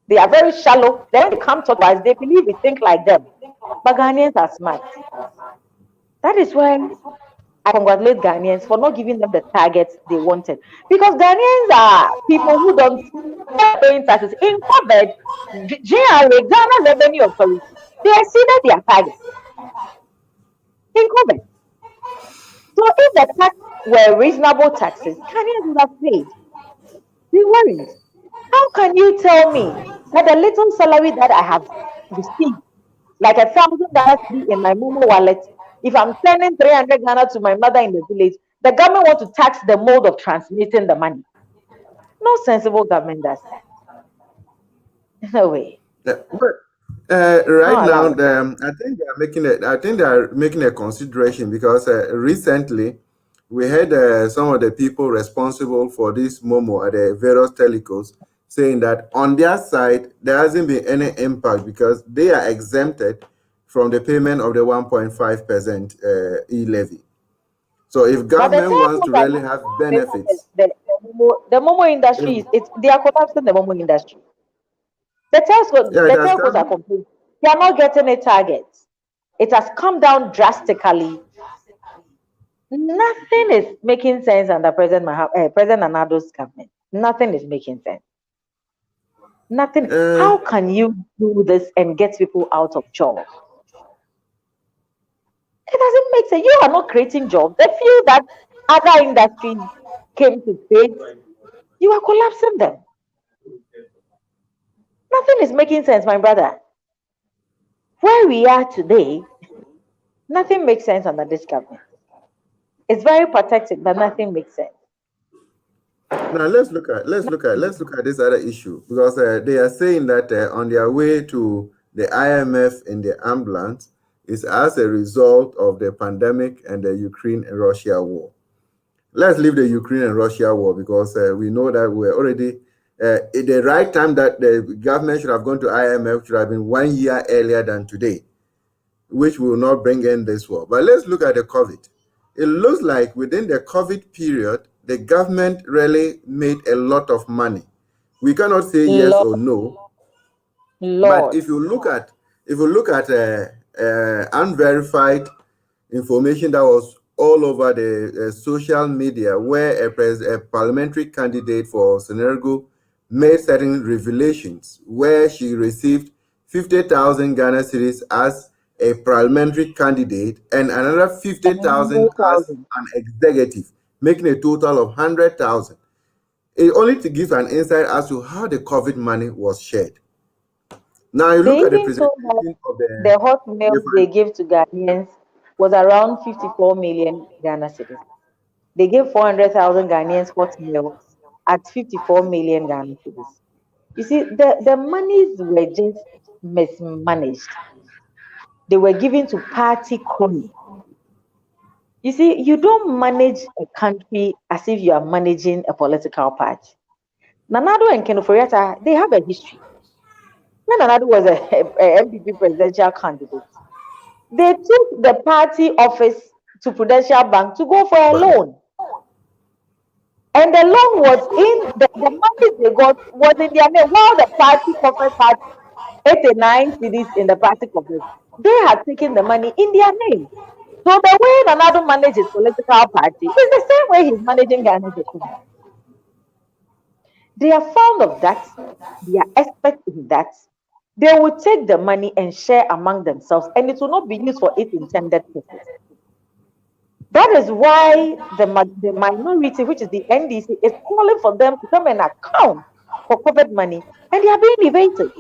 S4: They are very shallow. Then when they come talk to us, they believe we think like them. But Ghanaians are smart. That is why I congratulate Ghanaians for not giving them the targets they wanted. Because Ghanaians are people who don't pay taxes. In COVID, GRA, Ghana Revenue Authority, they exceeded their target in COVID. So if the tax were reasonable taxes, Ghanaians would have paid. We weren't. How can you tell me that the little salary that I have received, like 1,000 Ghana cedi in my Momo wallet, if I'm sending 300 Ghana to my mother in the village, the government want to tax the mode of transmitting the money? No sensible government does that. No way.
S2: Right
S4: No
S2: now,
S4: allowed.
S2: I think they are making a. I think they are making a consideration because recently we had some of the people responsible for this Momo at the various telecos saying that on their side there hasn't been any impact because they are exempted from the payment of the 1.5% e-levy. So if
S4: But the
S2: government wants
S4: telcos
S2: to
S4: are
S2: really
S4: not
S2: have
S4: complaining
S2: benefits,
S4: that the Momo industry
S2: if,
S4: is they are collapsing the Momo industry.
S2: yeah, it
S4: The
S2: has
S4: telcos are
S2: come.
S4: complaining. They are not getting a target. It has come down drastically. Nothing is making sense under President Anado's government. Nothing is making sense. Nothing.
S2: Uh,
S4: How can you do this and get people out of jobs? It doesn't make sense. You are not creating jobs. The few that other industries came to create, you are collapsing them. Nothing is making sense, my brother. Where we are today, nothing makes sense under this government. It's very pathetic, but nothing makes sense.
S2: Now let's look at this other issue because they are saying that on their way to the IMF in the ambulance is as a result of the pandemic and the Ukraine and Russia war. Let's leave the Ukraine and Russia war because we know that we're already at the right time that the government should have gone to IMF should have been 1 year earlier than today, which will not bring in this war. But let's look at the COVID. It looks like within the COVID period, the government really made a lot of money. We cannot say yes
S4: Lord,
S2: or no, but
S4: Lord.
S2: if you look at unverified information that was all over the social media, where a parliamentary candidate for Senergo made certain revelations, where she received 50,000 Ghana cedis as a parliamentary candidate and another 50,000 as
S4: 100,000.
S2: an executive, making a total of 100,000. It only to give an insight as to how the COVID money was shared. Now you
S4: They
S2: look at the
S4: even told us
S2: presentation of
S4: the hot
S2: the
S4: milk they give to Ghanaians was around 54 million Ghana cedis. They gave 400,000 Ghanaians hot milk at 54 million Ghana cedis. You see, the monies were just mismanaged. They were given to party crony. You see, you don't manage a country as if you are managing a political party. Nanado and Kenoforiata, they have a history. When Nanado was a MPP presidential candidate, they took the party office to Prudential Bank to go for a
S2: bank.
S4: loan. And the loan was in the money they got was in their name. While the party coffers had 89 cities in the party coffers, they had taken the money in their name. So the way Nanado manages political party is the same way he's managing Ghana's economy. They are fond of that. They are experts in that. They will take the money and share among themselves, and it will not be used for its intended purpose. That is why the minority, which is the NDC, is calling for them to come and account for COVID money, and they are being evaded.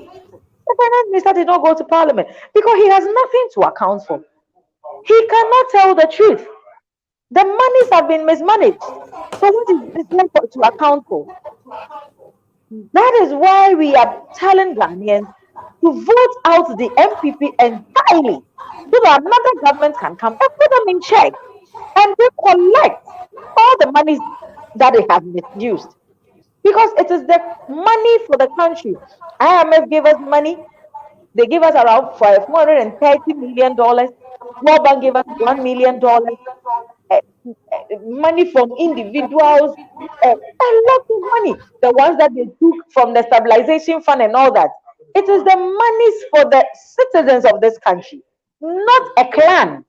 S4: The finance minister did not go to parliament because he has nothing to account for. He cannot tell the truth. The monies have been mismanaged. So what is there to account for? That is why we are telling Ghanaians to vote out the MPP entirely so that another government can come and put them in check and they collect all the monies that they have misused. Because it is the money for the country. IMF gave us money. They gave us around $430 million. World Bank gave us $1 million. money from individuals, a lot of money. The ones that they took from the stabilization fund and all that. It is the monies for the citizens of this country, not a clan.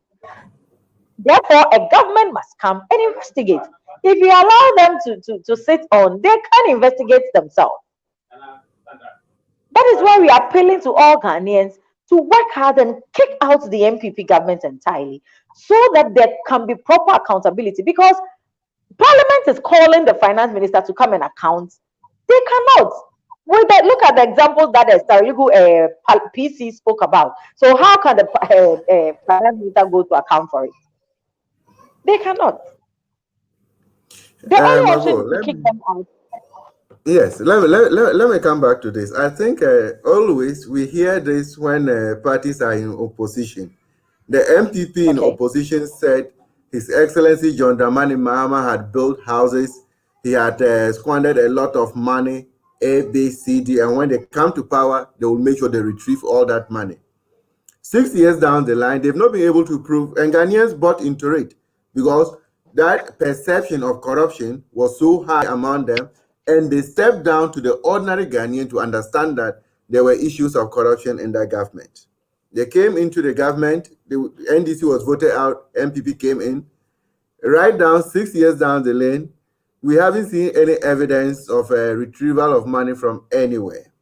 S4: Therefore, a government must come and investigate. If you allow them to sit on, they can investigate themselves. That is why we are appealing to all Ghanaians to work hard and kick out the MPP government entirely so that there can be proper accountability. Because Parliament is calling the finance minister to come and account. They cannot. Look at the examples that Starigu PC spoke about. So how can the finance minister go to account for it? They cannot. The only option is to kick them out.
S2: Yes, let me come back to this. I think always we hear this when parties are in opposition. The MPP in opposition said His Excellency John Dramani Mahama had built houses. He had squandered a lot of money, A, B, C, D, and when they come to power, they will make sure they retrieve all that money. 6 years down the line, they've not been able to prove, and Ghanaians bought into it because that perception of corruption was so high among them, and they stepped down to the ordinary Ghanaian to understand that there were issues of corruption in that government. They came into the government, the NDC was voted out, MPP came in. Right down 6 years down the lane, we haven't seen any evidence of a retrieval of money from anywhere.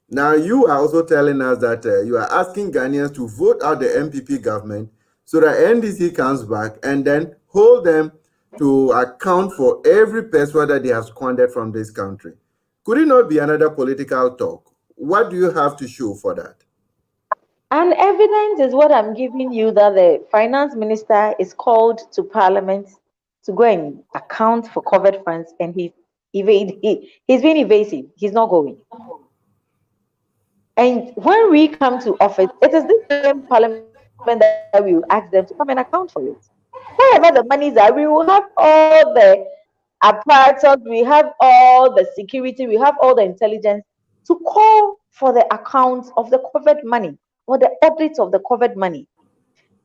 S2: Now, you are also telling us that you are asking Ghanaians to vote out the MPP government so that NDC comes back and then hold them to account for every peso that they have squandered from this country. Could it not be another political talk? What do you have to show for that?
S4: And evidence is what I'm giving you, that the finance minister is called to Parliament to go and account for covered funds, and he's been evasive. He's not going. And when we come to office, it is this same Parliament that we will ask them to come and account for it. Wherever the monies are, we will have all the apparatus, we have all the security, we have all the intelligence to call for the accounts of the covered money or the audit of the covered money.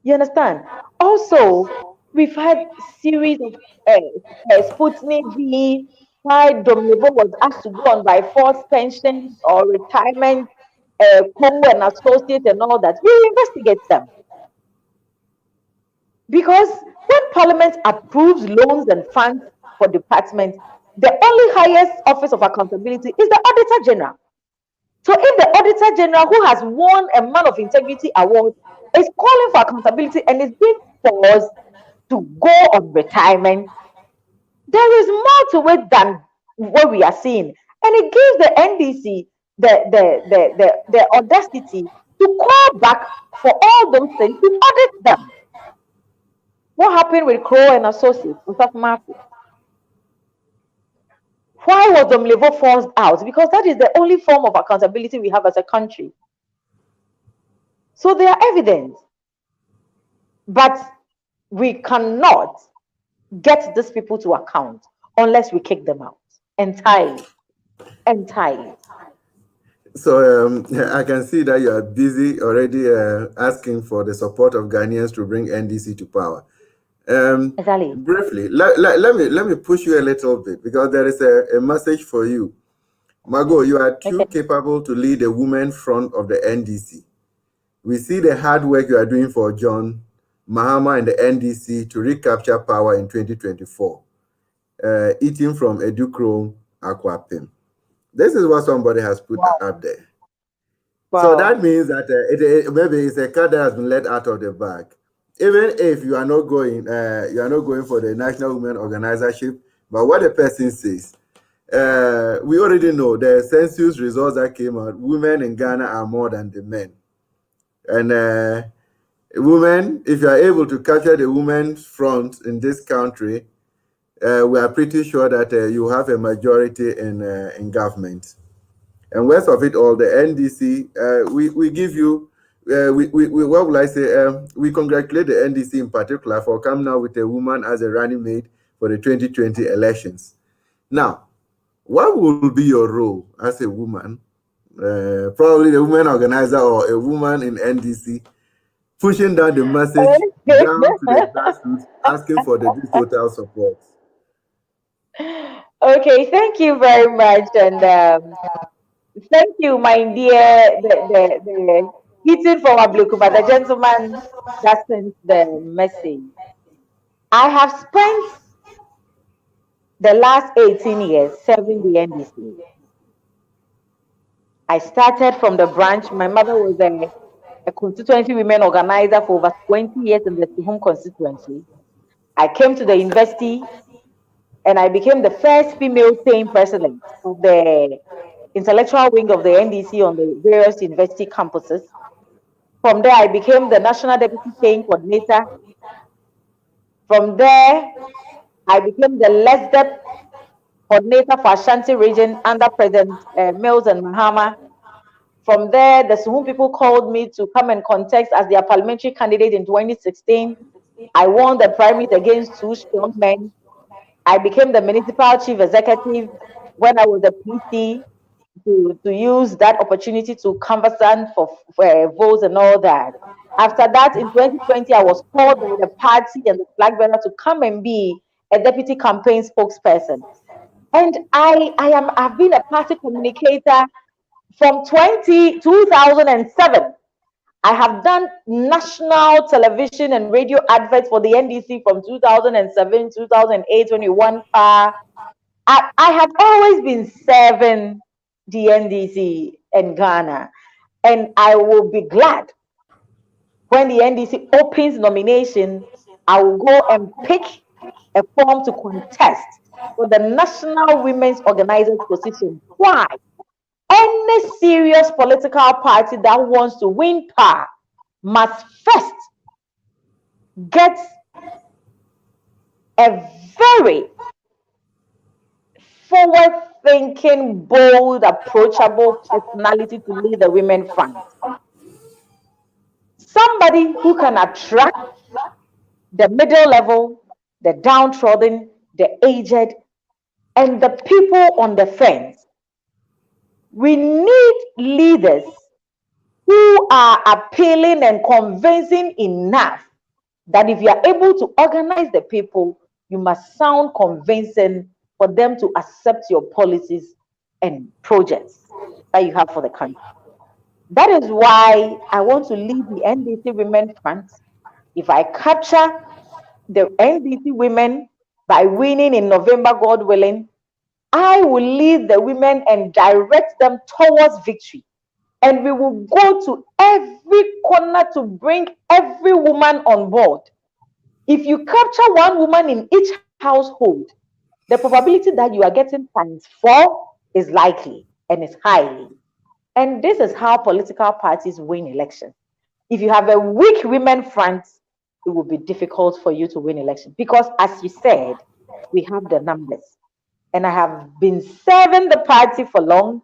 S4: You understand? Also, we've had series of Sputnik V, why Dominivo was asked to go on by forced pension or retirement, co and associate and all that. We investigate them. Because when Parliament approves loans and funds for departments, the only highest office of accountability is the Auditor General. So if the Auditor General, who has won a Man of Integrity award, is calling for accountability and is being forced to go on retirement, there is more to it than what we are seeing. And it gives the NDC the audacity to call back for all those things, to audit them. What happened with Crow and Associates, with Market? Why was Domlevo forced out? Because that is the only form of accountability we have as a country. So there are evidence. But we cannot get these people to account unless we kick them out entirely. Entirely.
S2: So I can see that you are busy already asking for the support of Ghanaians to bring NDC to power.
S4: Exactly.
S2: Briefly, let me push you a little bit, because there is a message for you. Magoo, you are too capable to lead the women front of the NDC. We see the hard work you are doing for John Mahama and the NDC to recapture power in 2024, eating from Edukro Akwapim. This is what somebody has put up there. Wow. So that means that maybe it's a card that has been let out of the bag. Even if you are not going for the National Women Organizership, but what the person says, we already know the census results that came out. Women in Ghana are more than the men, and women, if you are able to capture the women's front in this country, we are pretty sure that you have a majority in government. And worst of it all, the NDC, we give you. What will I say? We congratulate the NDC in particular for coming out with a woman as a running mate for the 2020 elections. Now, what will be your role as a woman, probably the woman organizer or a woman in NDC, pushing down the message down to the grassroots, asking for the total support.
S4: Okay, thank you very much, and thank you, my dear, the eating from Ablekuba, the gentleman that sent the message. I have spent the last 18 years serving the NDC. I started from the branch. My mother was a constituency women organizer for over 20 years in the Suhum constituency. I came to the university and I became the first female paying president of the intellectual wing of the NDC on the various university campuses. From there, I became the national deputy paying coordinator. From there, I became the LESDEP coordinator for Ashanti region under President Mills and Mahama. From there, the Suhum people called me to come and contest as their parliamentary candidate in 2016. I won the primaries against two strong men. I became the municipal chief executive when I was a PC to use that opportunity to canvass for votes and all that. After that, in 2020, I was called by the party and the flag bearer to come and be a deputy campaign spokesperson. And I've been a party communicator from 2007. I have done national television and radio adverts for the NDC from 2007, 2008, when we won power. I have always been serving the NDC in Ghana, and I will be glad when the NDC opens nomination. I will go and pick a form to contest for the National Women's Organizers position. Why? Any serious political party that wants to win power must first get a very forward-thinking, bold, approachable personality to lead the women front. Somebody who can attract the middle level, the downtrodden, the aged, and the people on the fence. We need leaders who are appealing and convincing enough that if you are able to organize the people, you must sound convincing for them to accept your policies and projects that you have for the country. That is why I want to lead the NDC Women Front. If I capture the NDC women by winning in November, God willing, I will lead the women and direct them towards victory. And we will go to every corner to bring every woman on board. If you capture one woman in each household, the probability that you are getting ×4 is likely and is highly. And this is how political parties win elections. If you have a weak women front, it will be difficult for you to win elections. Because as you said, we have the numbers. And I have been serving the party for long.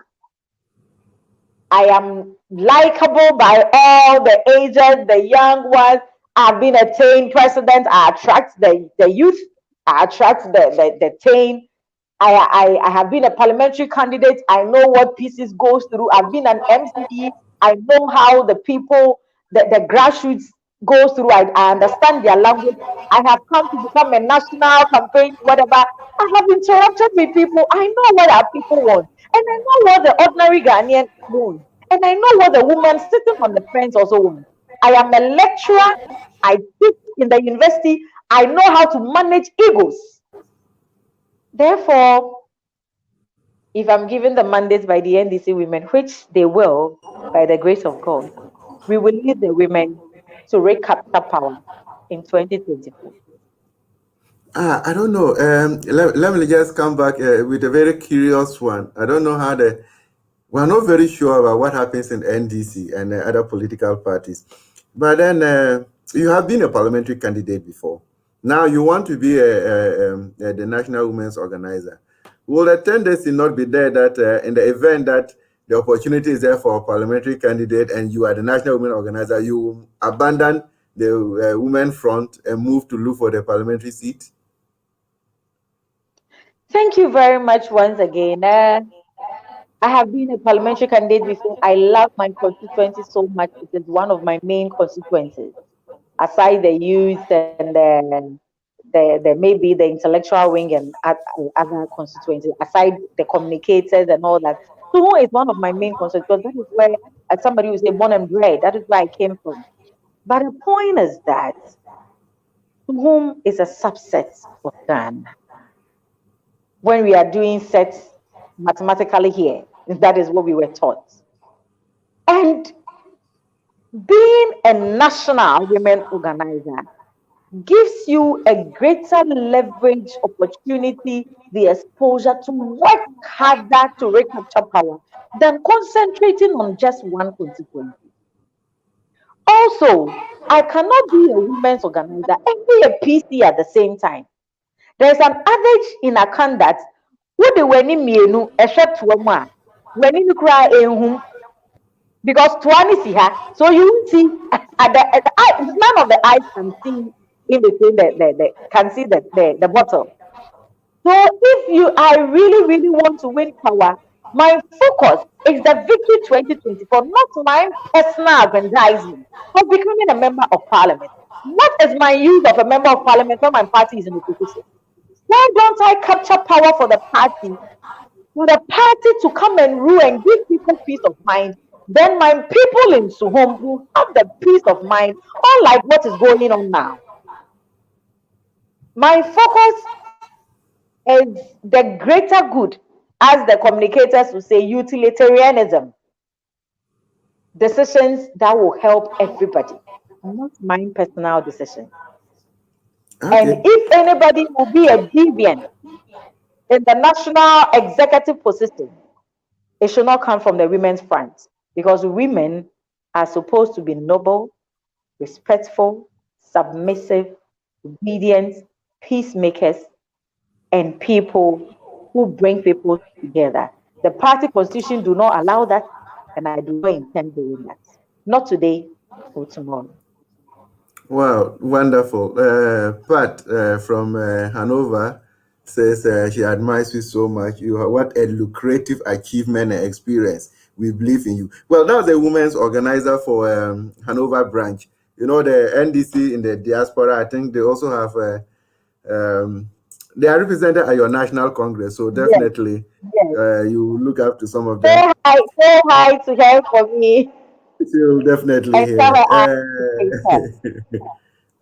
S4: I am likable by all the ages, the young ones. I've been a teen president. I attract the youth. I attract the teen. I have been a parliamentary candidate. I know what pieces goes through. I've been an MCE. I know how the people, the grassroots goes through. I understand their language. I have come to become a national campaign, whatever. I have interacted with people. I know what our people want. And I know what the ordinary Ghanaian want. And I know what the woman sitting on the fence also wants. I am a lecturer. I teach in the university. I know how to manage egos. Therefore, if I'm given the mandate by the NDC women, which they will, by the grace of God, we will lead the women to recapture power in 2024.
S2: I don't know. Let me just come back with a very curious one. I don't know how we're not very sure about what happens in NDC and other political parties. But then you have been a parliamentary candidate before. Now you want to be the National Women's Organizer. Will the tendency not be there that in the event that the opportunity is there for a parliamentary candidate and you are the National Women Organizer, you abandon the women front and move to look for the parliamentary seat?
S4: Thank you very much once again. I have been a parliamentary candidate before. I love my constituency so much. It is one of my main constituencies. aside the youth and the maybe the intellectual wing and other constituencies, aside the communicators and all that. Suho is one of my main concerns because that is where, as somebody who say born and bred, that is where I came from. But the point is that Suho is a subset of Ghana. When we are doing sets mathematically here, that is what we were taught. And being a national women organizer gives you a greater leverage, opportunity, the exposure to work harder to recapture power than concentrating on just one constituency. Also, I cannot be a women's organizer and be a PC at the same time. There's an adage in Akan that what the weni mienu except one when you cry ehum because Tuani see her. So you see at the eye, none of the eyes can see in between the can see the bottle. So if you I really want to win power, my focus is the victory 2024, not my personal aggrandizement of becoming a member of parliament. What is my use of a member of parliament when my party is in opposition? Why don't I capture power for the party to come and rule and give people peace of mind? Then my people in Suhom will have the peace of mind, unlike what is going on now. My focus is the greater good, as the communicators will say, utilitarianism. Decisions that will help everybody, not my personal decision. And
S2: Okay.
S4: if anybody will be a deviant in the national executive position, it should not come from the women's front because women are supposed to be noble, respectful, submissive, obedient, peacemakers, and people who bring people together. The party constitution do not allow that, and I do not intend doing that. Not today or tomorrow.
S2: Wow, wonderful. Pat from Hanover says she admires you so much. You have what a lucrative achievement and experience. We believe in you. Well, that was a women's organizer for Hanover branch. You know, the NDC in the diaspora, I think they also have, they are represented at your national congress. So
S4: Yes,
S2: definitely
S4: yes.
S2: you look up to some of them.
S4: Say hi to her for me
S2: She'll definitely
S4: and tell her
S2: hear.
S4: I appreciate her.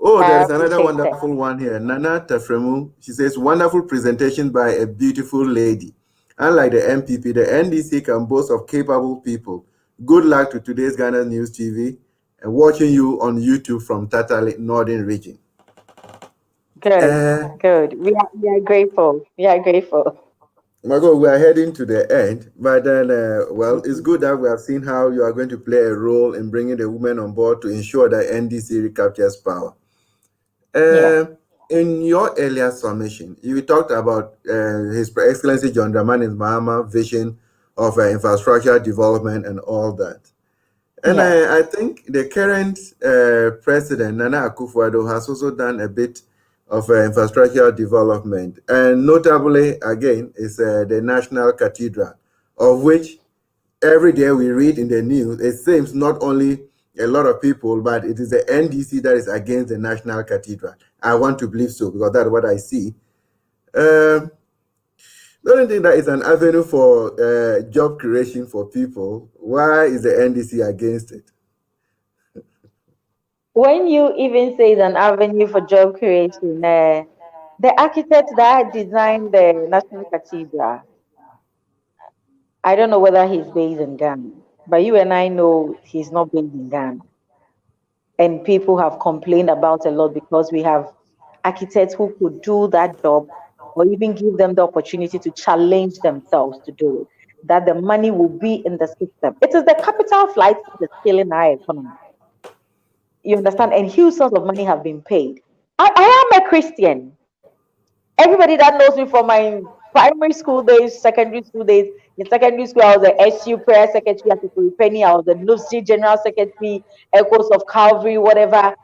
S2: Oh, there
S4: I
S2: is another
S4: appreciate her.
S2: wonderful one here. Nana Tafremu. She says, wonderful presentation by a beautiful lady. Unlike the MPP, the NDC can boast of capable people. Good luck to today's Ghana News TV and watching you on YouTube from Tatale, Northern Region.
S4: Good,
S2: Uh,
S4: good. We are grateful. We are grateful.
S2: Margot, we are heading to the end, but then, well, it's good that we have seen how you are going to play a role in bringing the women on board to ensure that NDC recaptures power.
S4: Yeah,
S2: In your earlier summation, you talked about His Excellency John Dramani Mahama vision of infrastructure development and all that. And
S4: yeah,
S2: I think the current president, Nana Akufo-Addo, has also done a bit of infrastructure development. And notably, again, is the National Cathedral, of which every day we read in the news, it seems not only a lot of people, but it is the NDC that is against the National Cathedral. I want to believe so because that's what I see. Don't you think that is an avenue for job creation for people? Why is the NDC against it?
S4: when you even say it's an avenue for job creation, the architect that designed the National Cathedral, I don't know whether he's based in Ghana, but you and I know he's not based in Ghana. And people have complained about a lot because we have architects who could do that job or even give them the opportunity to challenge themselves to do it. That the money will be in the system. It is the capital flight that is killing our economy. You understand? And huge sums of money have been paid. I am a Christian. Everybody that knows me from my primary school days, secondary school days, in secondary school, I was the SU prayer secretary at the Penny, I was the NUSI general secretary, Echoes of Calvary, whatever.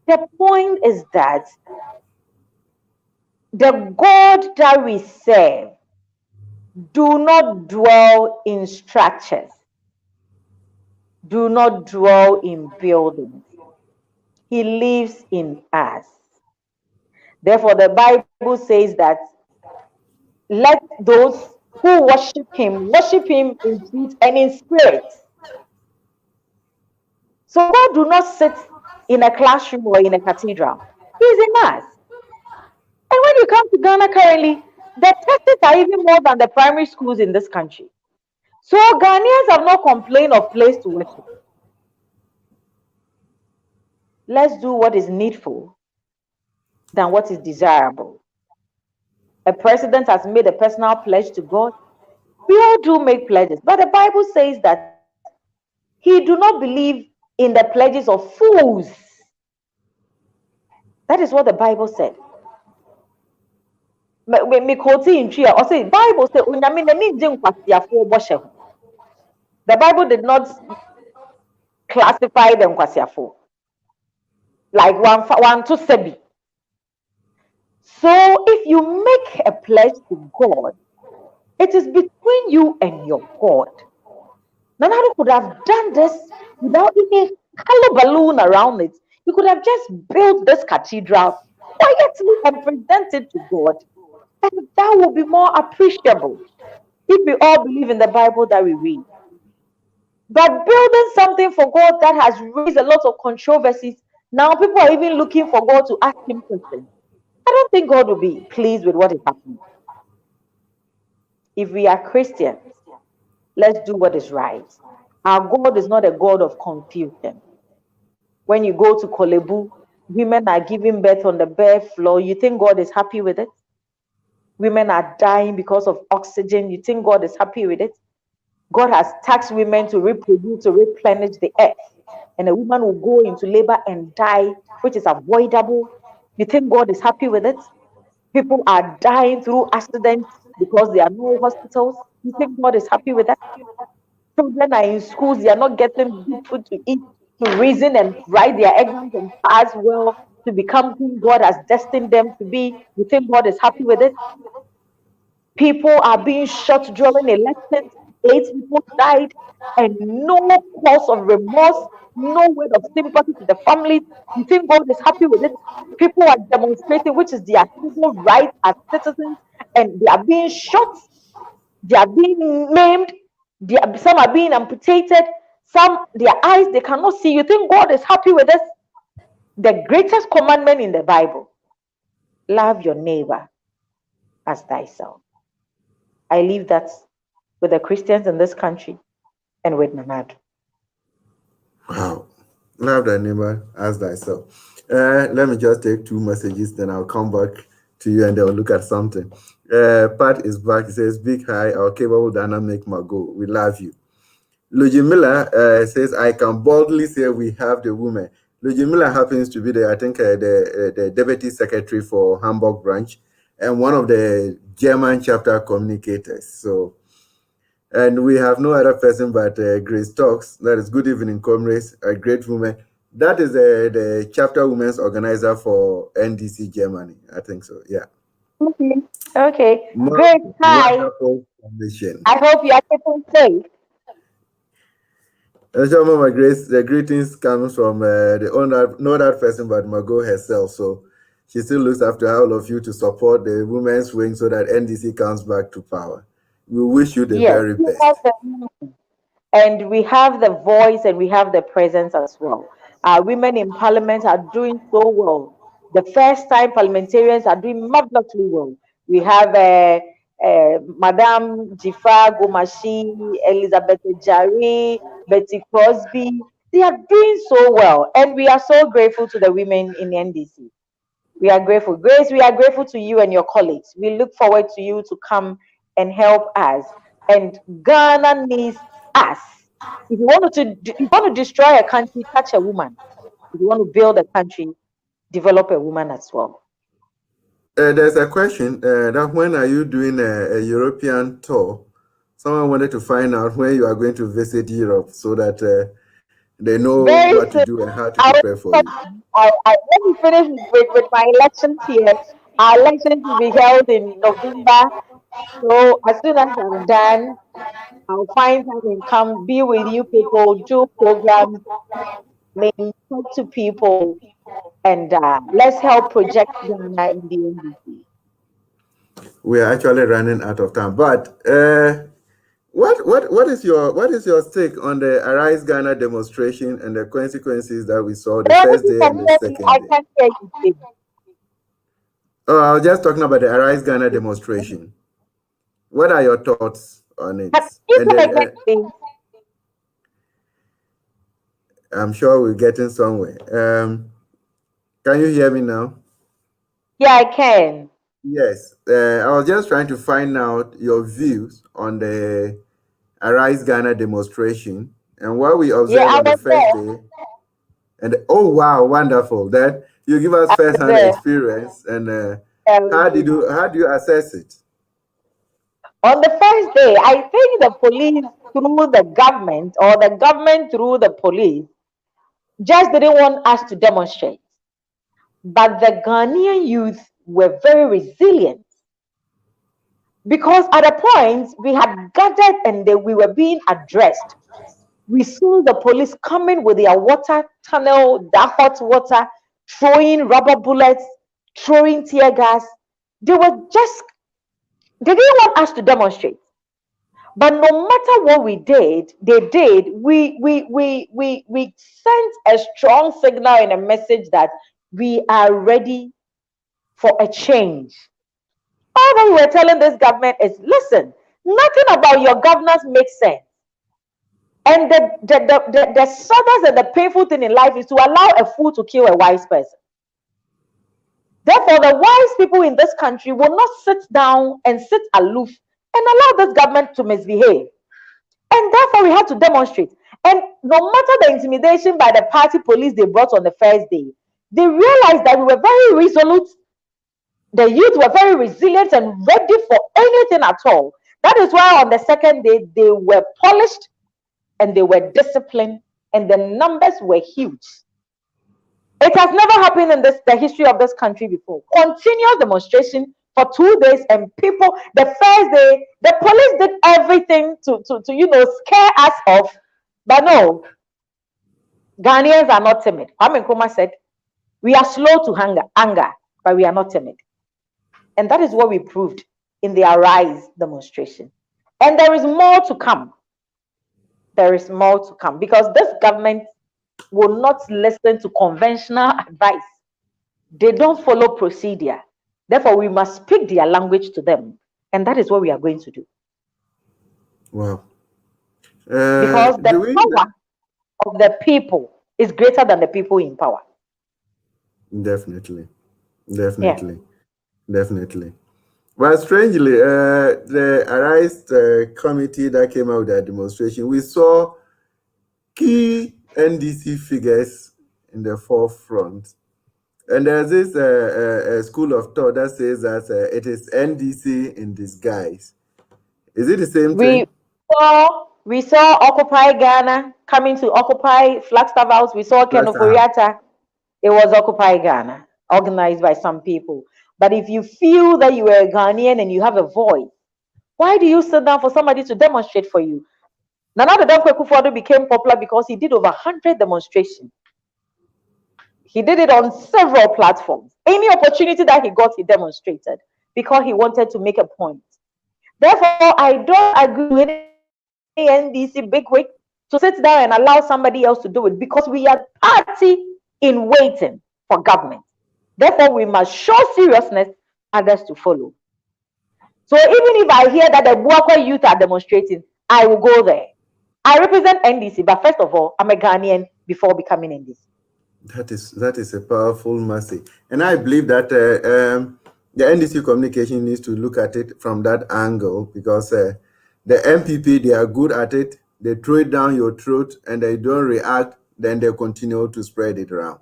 S4: The point is that the God that we serve do not dwell in structures, do not dwell in buildings. He lives in us. Therefore, the Bible says that let those who worship him in truth and in spirit. So God do not sit in a classroom or in a cathedral. He's in us. And when you come to Ghana currently, the tests are even more than the primary schools in this country. So Ghanaians have not complained of place to worship. Let's do what is needful than what is desirable. A president has made a personal pledge to God. We all do make pledges, but the Bible says that he do not believe in the pledges of fools. That is what the Bible said. Me quote in tree or say Bible say the Bible did not classify them kwasiafo like one to sebi. So if you make a pledge to God, it is between you and your God. Nanado could have done this without any hollow balloon around it. He could have just built this cathedral quietly and present it to God. And that would be more appreciable if we all believe in the Bible that we read. But building something for God that has raised a lot of controversies, now people are even looking for God to ask him questions. I don't think God will be pleased with what is happening. If we are Christians, let's do what is right. Our God is not a God of confusion. When you go to Kolebu, women are giving birth on the bare floor. You think God is happy with it? Women are dying because of oxygen. You think God is happy with it? God has taxed women to reproduce, to replenish the earth. And a woman will go into labor and die, which is avoidable. You think God is happy with it? People are dying through accidents because there are no hospitals. You think God is happy with that? Children are in schools, they are not getting good food to eat, to reason and write their exams and pass well, to become who God has destined them to be. You think God is happy with it? People are being shot during elections. 8 people died, and no cause of remorse, no word of sympathy to the families. You think God is happy with it? People are demonstrating, which is their civil right as citizens, and they are being shot, they are being maimed, some are being amputated, some their eyes they cannot see. You think God is happy with this? The greatest commandment in the Bible: love your neighbor as thyself. I leave that with the Christians in this country and with Nanad.
S2: Wow. Love thy neighbor as thyself. Let me just take 2 messages, then I'll come back to you and then we'll look at something. Pat is back. He says, big hi, our capable dynamic Magoo. We love you. Luigi Miller says, I can boldly say we have the woman. Luigi Miller happens to be the deputy secretary for Hamburg branch and one of the German chapter communicators. So, and we have no other person but Grace Talks. That is good evening, comrades, a great woman. That is the chapter women's organizer for NDC Germany. I think so. Yeah.
S4: Okay. Great. Hi. I hope you are keeping safe.
S2: Mama Grace, the greetings comes from no other person but Margot herself. So she still looks after all of you to support the women's wing so that NDC comes back to power. We wish you the very best.
S4: And we have the voice and we have the presence as well. Women in parliament are doing so well. The first time parliamentarians are doing marvelously well. We have Madame Jifa Gomashi, Elizabeth Jari, Betty Crosby. They are doing so well. And we are so grateful to the women in NDC. We are grateful. Grace, we are grateful to you and your colleagues. We look forward to you to come and help us. And Ghana needs us. If you want to destroy a country, touch a woman. If you want to build a country, develop a woman as well.
S2: There's a question that when are you doing a European tour? Someone wanted to find out when you are going to visit Europe so that they know what to do and how to prepare for you.
S4: Let me finish with my elections here. Our elections will be held in November. So as soon as I'm done, I'll find time and come be with you people, do programs, maybe talk to people, and let's help project Ghana in the NDC.
S2: We are actually running out of time, but what is your take on the Arise Ghana demonstration and the consequences that we saw the first day and the second
S4: I
S2: day?
S4: can't hear you, please.
S2: Oh, I was just talking about the Arise Ghana demonstration. What are your thoughts on it? And then I'm sure we're getting somewhere. Can you hear me now?
S4: Yeah, I can.
S2: Yes. I was just trying to find out your views on the Arise Ghana demonstration and what we observed
S4: I
S2: on the
S4: was
S2: first day. And oh wow, wonderful! That you give us first-hand
S4: there.
S2: experience. And how do you assess it?
S4: On the first day, I think the police through the government or the government through the police just didn't want us to demonstrate. But the Ghanaian youth were very resilient because at a point we had gathered and we were being addressed. We saw the police coming with their water tunnel, that hot water, throwing rubber bullets, throwing tear gas. They didn't want us to demonstrate. But no matter what we did, we sent a strong signal and a message that we are ready for a change. All that we were telling this government is, listen, nothing about your governance makes sense. And the saddest and the painful thing in life is to allow a fool to kill a wise person. Therefore, the wise people in this country will not sit down and sit aloof and allow this government to misbehave. And therefore, we had to demonstrate. And no matter the intimidation by the party police they brought on the first day, they realized that we were very resolute. The youth were very resilient and ready for anything at all. That is why on the second day, they were polished and they were disciplined, and the numbers were huge. It has never happened in the history of this country before. Continuous demonstration for 2 days, and people, the first day, the police did everything to scare us off. But no, Ghanaians are not timid. Kwame Nkrumah said, we are slow to anger, but we are not timid. And that is what we proved in the Arise demonstration. And there is more to come. There is more to come because this government will not listen to conventional advice. They don't follow procedure. Therefore, we must speak their language to them. And that is what we are going to do.
S2: Wow.
S4: Because the power of the people is greater than the people in power.
S2: Definitely. Well, strangely, the Arise committee that came out with that demonstration, we saw key NDC figures in the forefront. And there's this a school of thought that says that it is NDC in disguise. Is it the same thing?
S4: We saw Occupy Ghana coming to occupy Flagstaff House. We saw Ken Oforiatta. It was Occupy Ghana, organized by some people. But if you feel that you are a Ghanaian and you have a voice, why do you sit down for somebody to demonstrate for you? Nana Dankwa Akufo-Addo became popular because he did over 100 demonstrations. He did it on several platforms. Any opportunity that he got, he demonstrated because he wanted to make a point. Therefore, I don't agree with any NDC bigwig to sit down and allow somebody else to do it because we are party in waiting for government. Therefore, we must show seriousness, others to follow. So even if I hear that the Buakwa youth are demonstrating, I will go there. I represent NDC, but first of all, I'm a Ghanaian before becoming NDC.
S2: That is a powerful message, and I believe that the NDC communication needs to look at it from that angle because the MPP, they are good at it. They throw it down your throat and they don't react, then they continue to spread it around.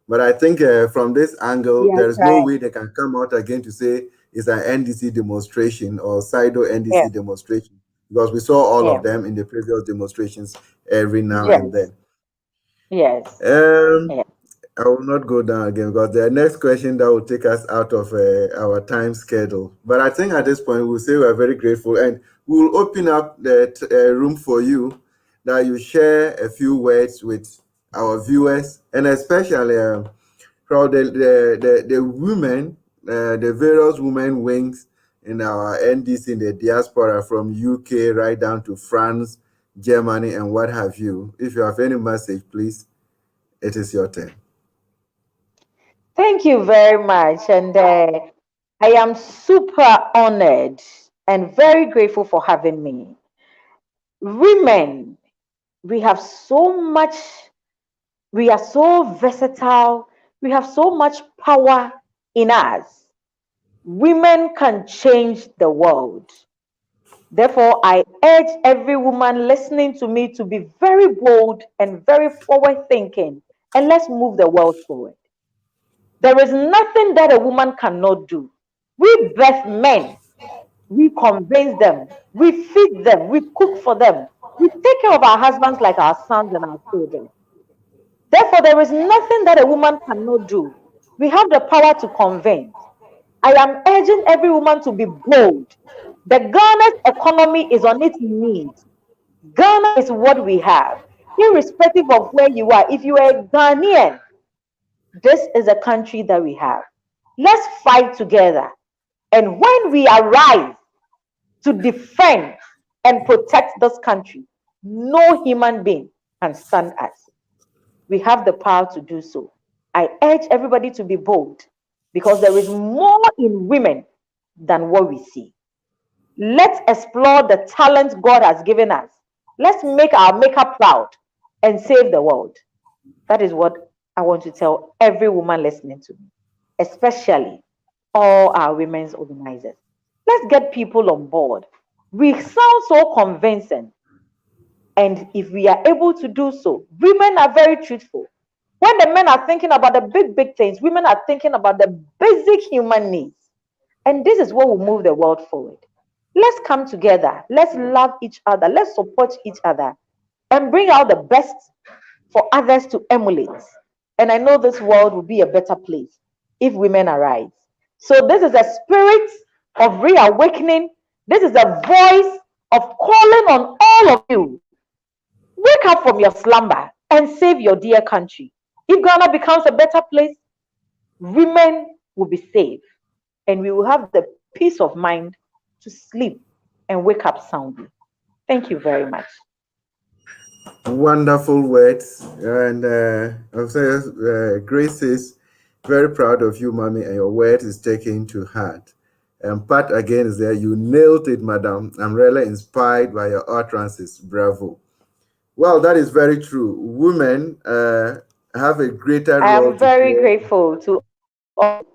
S2: But I think from this angle, there's no way they can come out again to say it's an NDC demonstration or Sido NDC demonstration because we saw all of them in the previous demonstrations every now and then.
S4: Yes.
S2: I will not go down again because the next question that will take us out of our time schedule. But I think at this point, we'll say we are very grateful and we'll open up the room for you that you share a few words with our viewers and especially from the women, the various women wings in our NDC in the diaspora from UK right down to France, Germany, and what have you. If you have any message, please, it is your turn.
S4: Thank you very much. And I am super honored and very grateful for having me. Women, we have so much, we are so versatile, we have so much power in us. Women can change the world. Therefore, I urge every woman listening to me to be very bold and very forward thinking, and let's move the world forward. There is nothing that a woman cannot do. We birth men, we convince them, we feed them, we cook for them, we take care of our husbands like our sons and our children. Therefore, there is nothing that a woman cannot do. We have the power to convince. I am urging every woman to be bold. The Ghana's economy is on its knees. Ghana is what we have. Irrespective of where you are, if you are a Ghanaian, this is a country that we have. Let's fight together. And when we arise to defend and protect this country, no human being can stand us. We have the power to do so. I urge everybody to be bold because there is more in women than what we see. Let's explore the talent God has given us. Let's make our maker proud and save the world. That is what I want to tell every woman listening to me, especially all our women's organizers. Let's get people on board. We sound so convincing. And if we are able to do so, women are very truthful. When the men are thinking about the big things, women are thinking about the basic human needs. And this is what will move the world forward. Let's come together. Let's love each other. Let's support each other and bring out the best for others to emulate. And I know this world will be a better place if women arise. So this is a spirit of reawakening. This is a voice of calling on all of you. Wake up from your slumber and save your dear country. If Ghana becomes a better place, women will be saved. And we will have the peace of mind to sleep and wake up soundly. Thank you very much.
S2: Wonderful words. And Grace is very proud of you, Mommy, and your word is taken to heart. And Pat again is there. You nailed it, Madam. I'm really inspired by your utterances. Bravo. Well, that is very true. Women have a greater role. I am
S4: very grateful to all.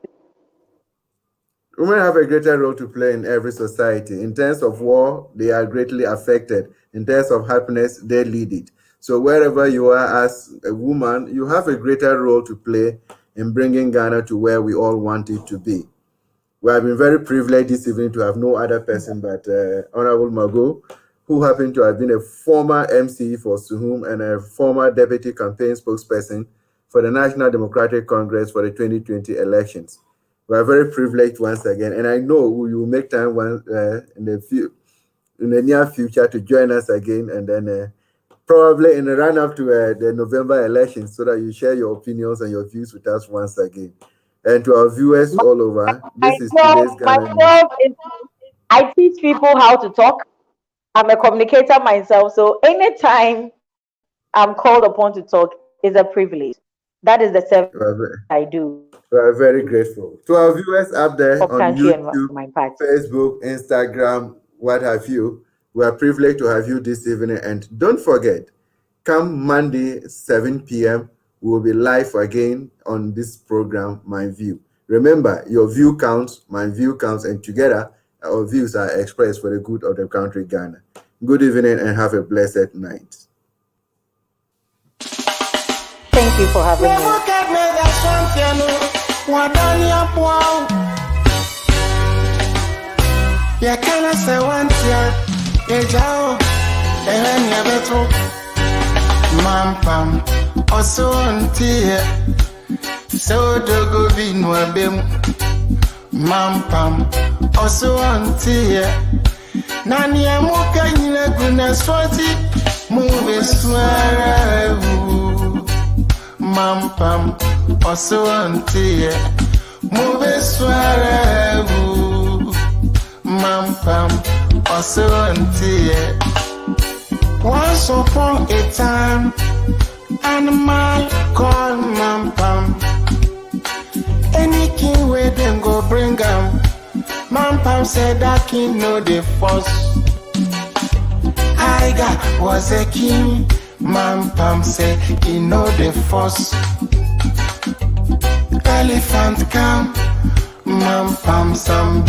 S2: Women have a greater role to play in every society. In terms of war, they are greatly affected. In terms of happiness, they lead it. So wherever you are as a woman, you have a greater role to play in bringing Ghana to where we all want it to be. We have been very privileged this evening to have no other person but Honorable Magoo, who happened to have been a former MC for Suhum and a former deputy campaign spokesperson for the National Democratic Congress for the 2020 elections. We are very privileged once again, and I know you will make time in the near future to join us again, and then probably in the run-up to the November elections, so that you share your opinions and your views with us once again. And to our viewers all over, this is today's Ghana News.
S4: I teach people how to talk. I'm a communicator myself, so anytime I'm called upon to talk is a privilege. That is the service I do.
S2: We are very grateful. To our viewers up there on YouTube, Facebook, Instagram, what have you, we are privileged to have you this evening. And don't forget, come Monday, 7 p.m., we will be live again on this program, MyView. Remember, your view counts, my view counts, and together, our views are expressed for the good of the country, Ghana. Good evening and have a blessed night.
S4: Thank you for having me.
S1: Ya kana se wantia ejao ehania beto mampam osontie so dogo vinwa bem mampam osontie nani amuka nyina guna swati mu beswara Mampam, also auntie, move swear, Mampam, also auntie. Once upon a time, animal called Mampam. Any king where them go bring him. Mampam said that king know the force. Tiger was a king. Mampam said he know the force. Elephant come. Mampam some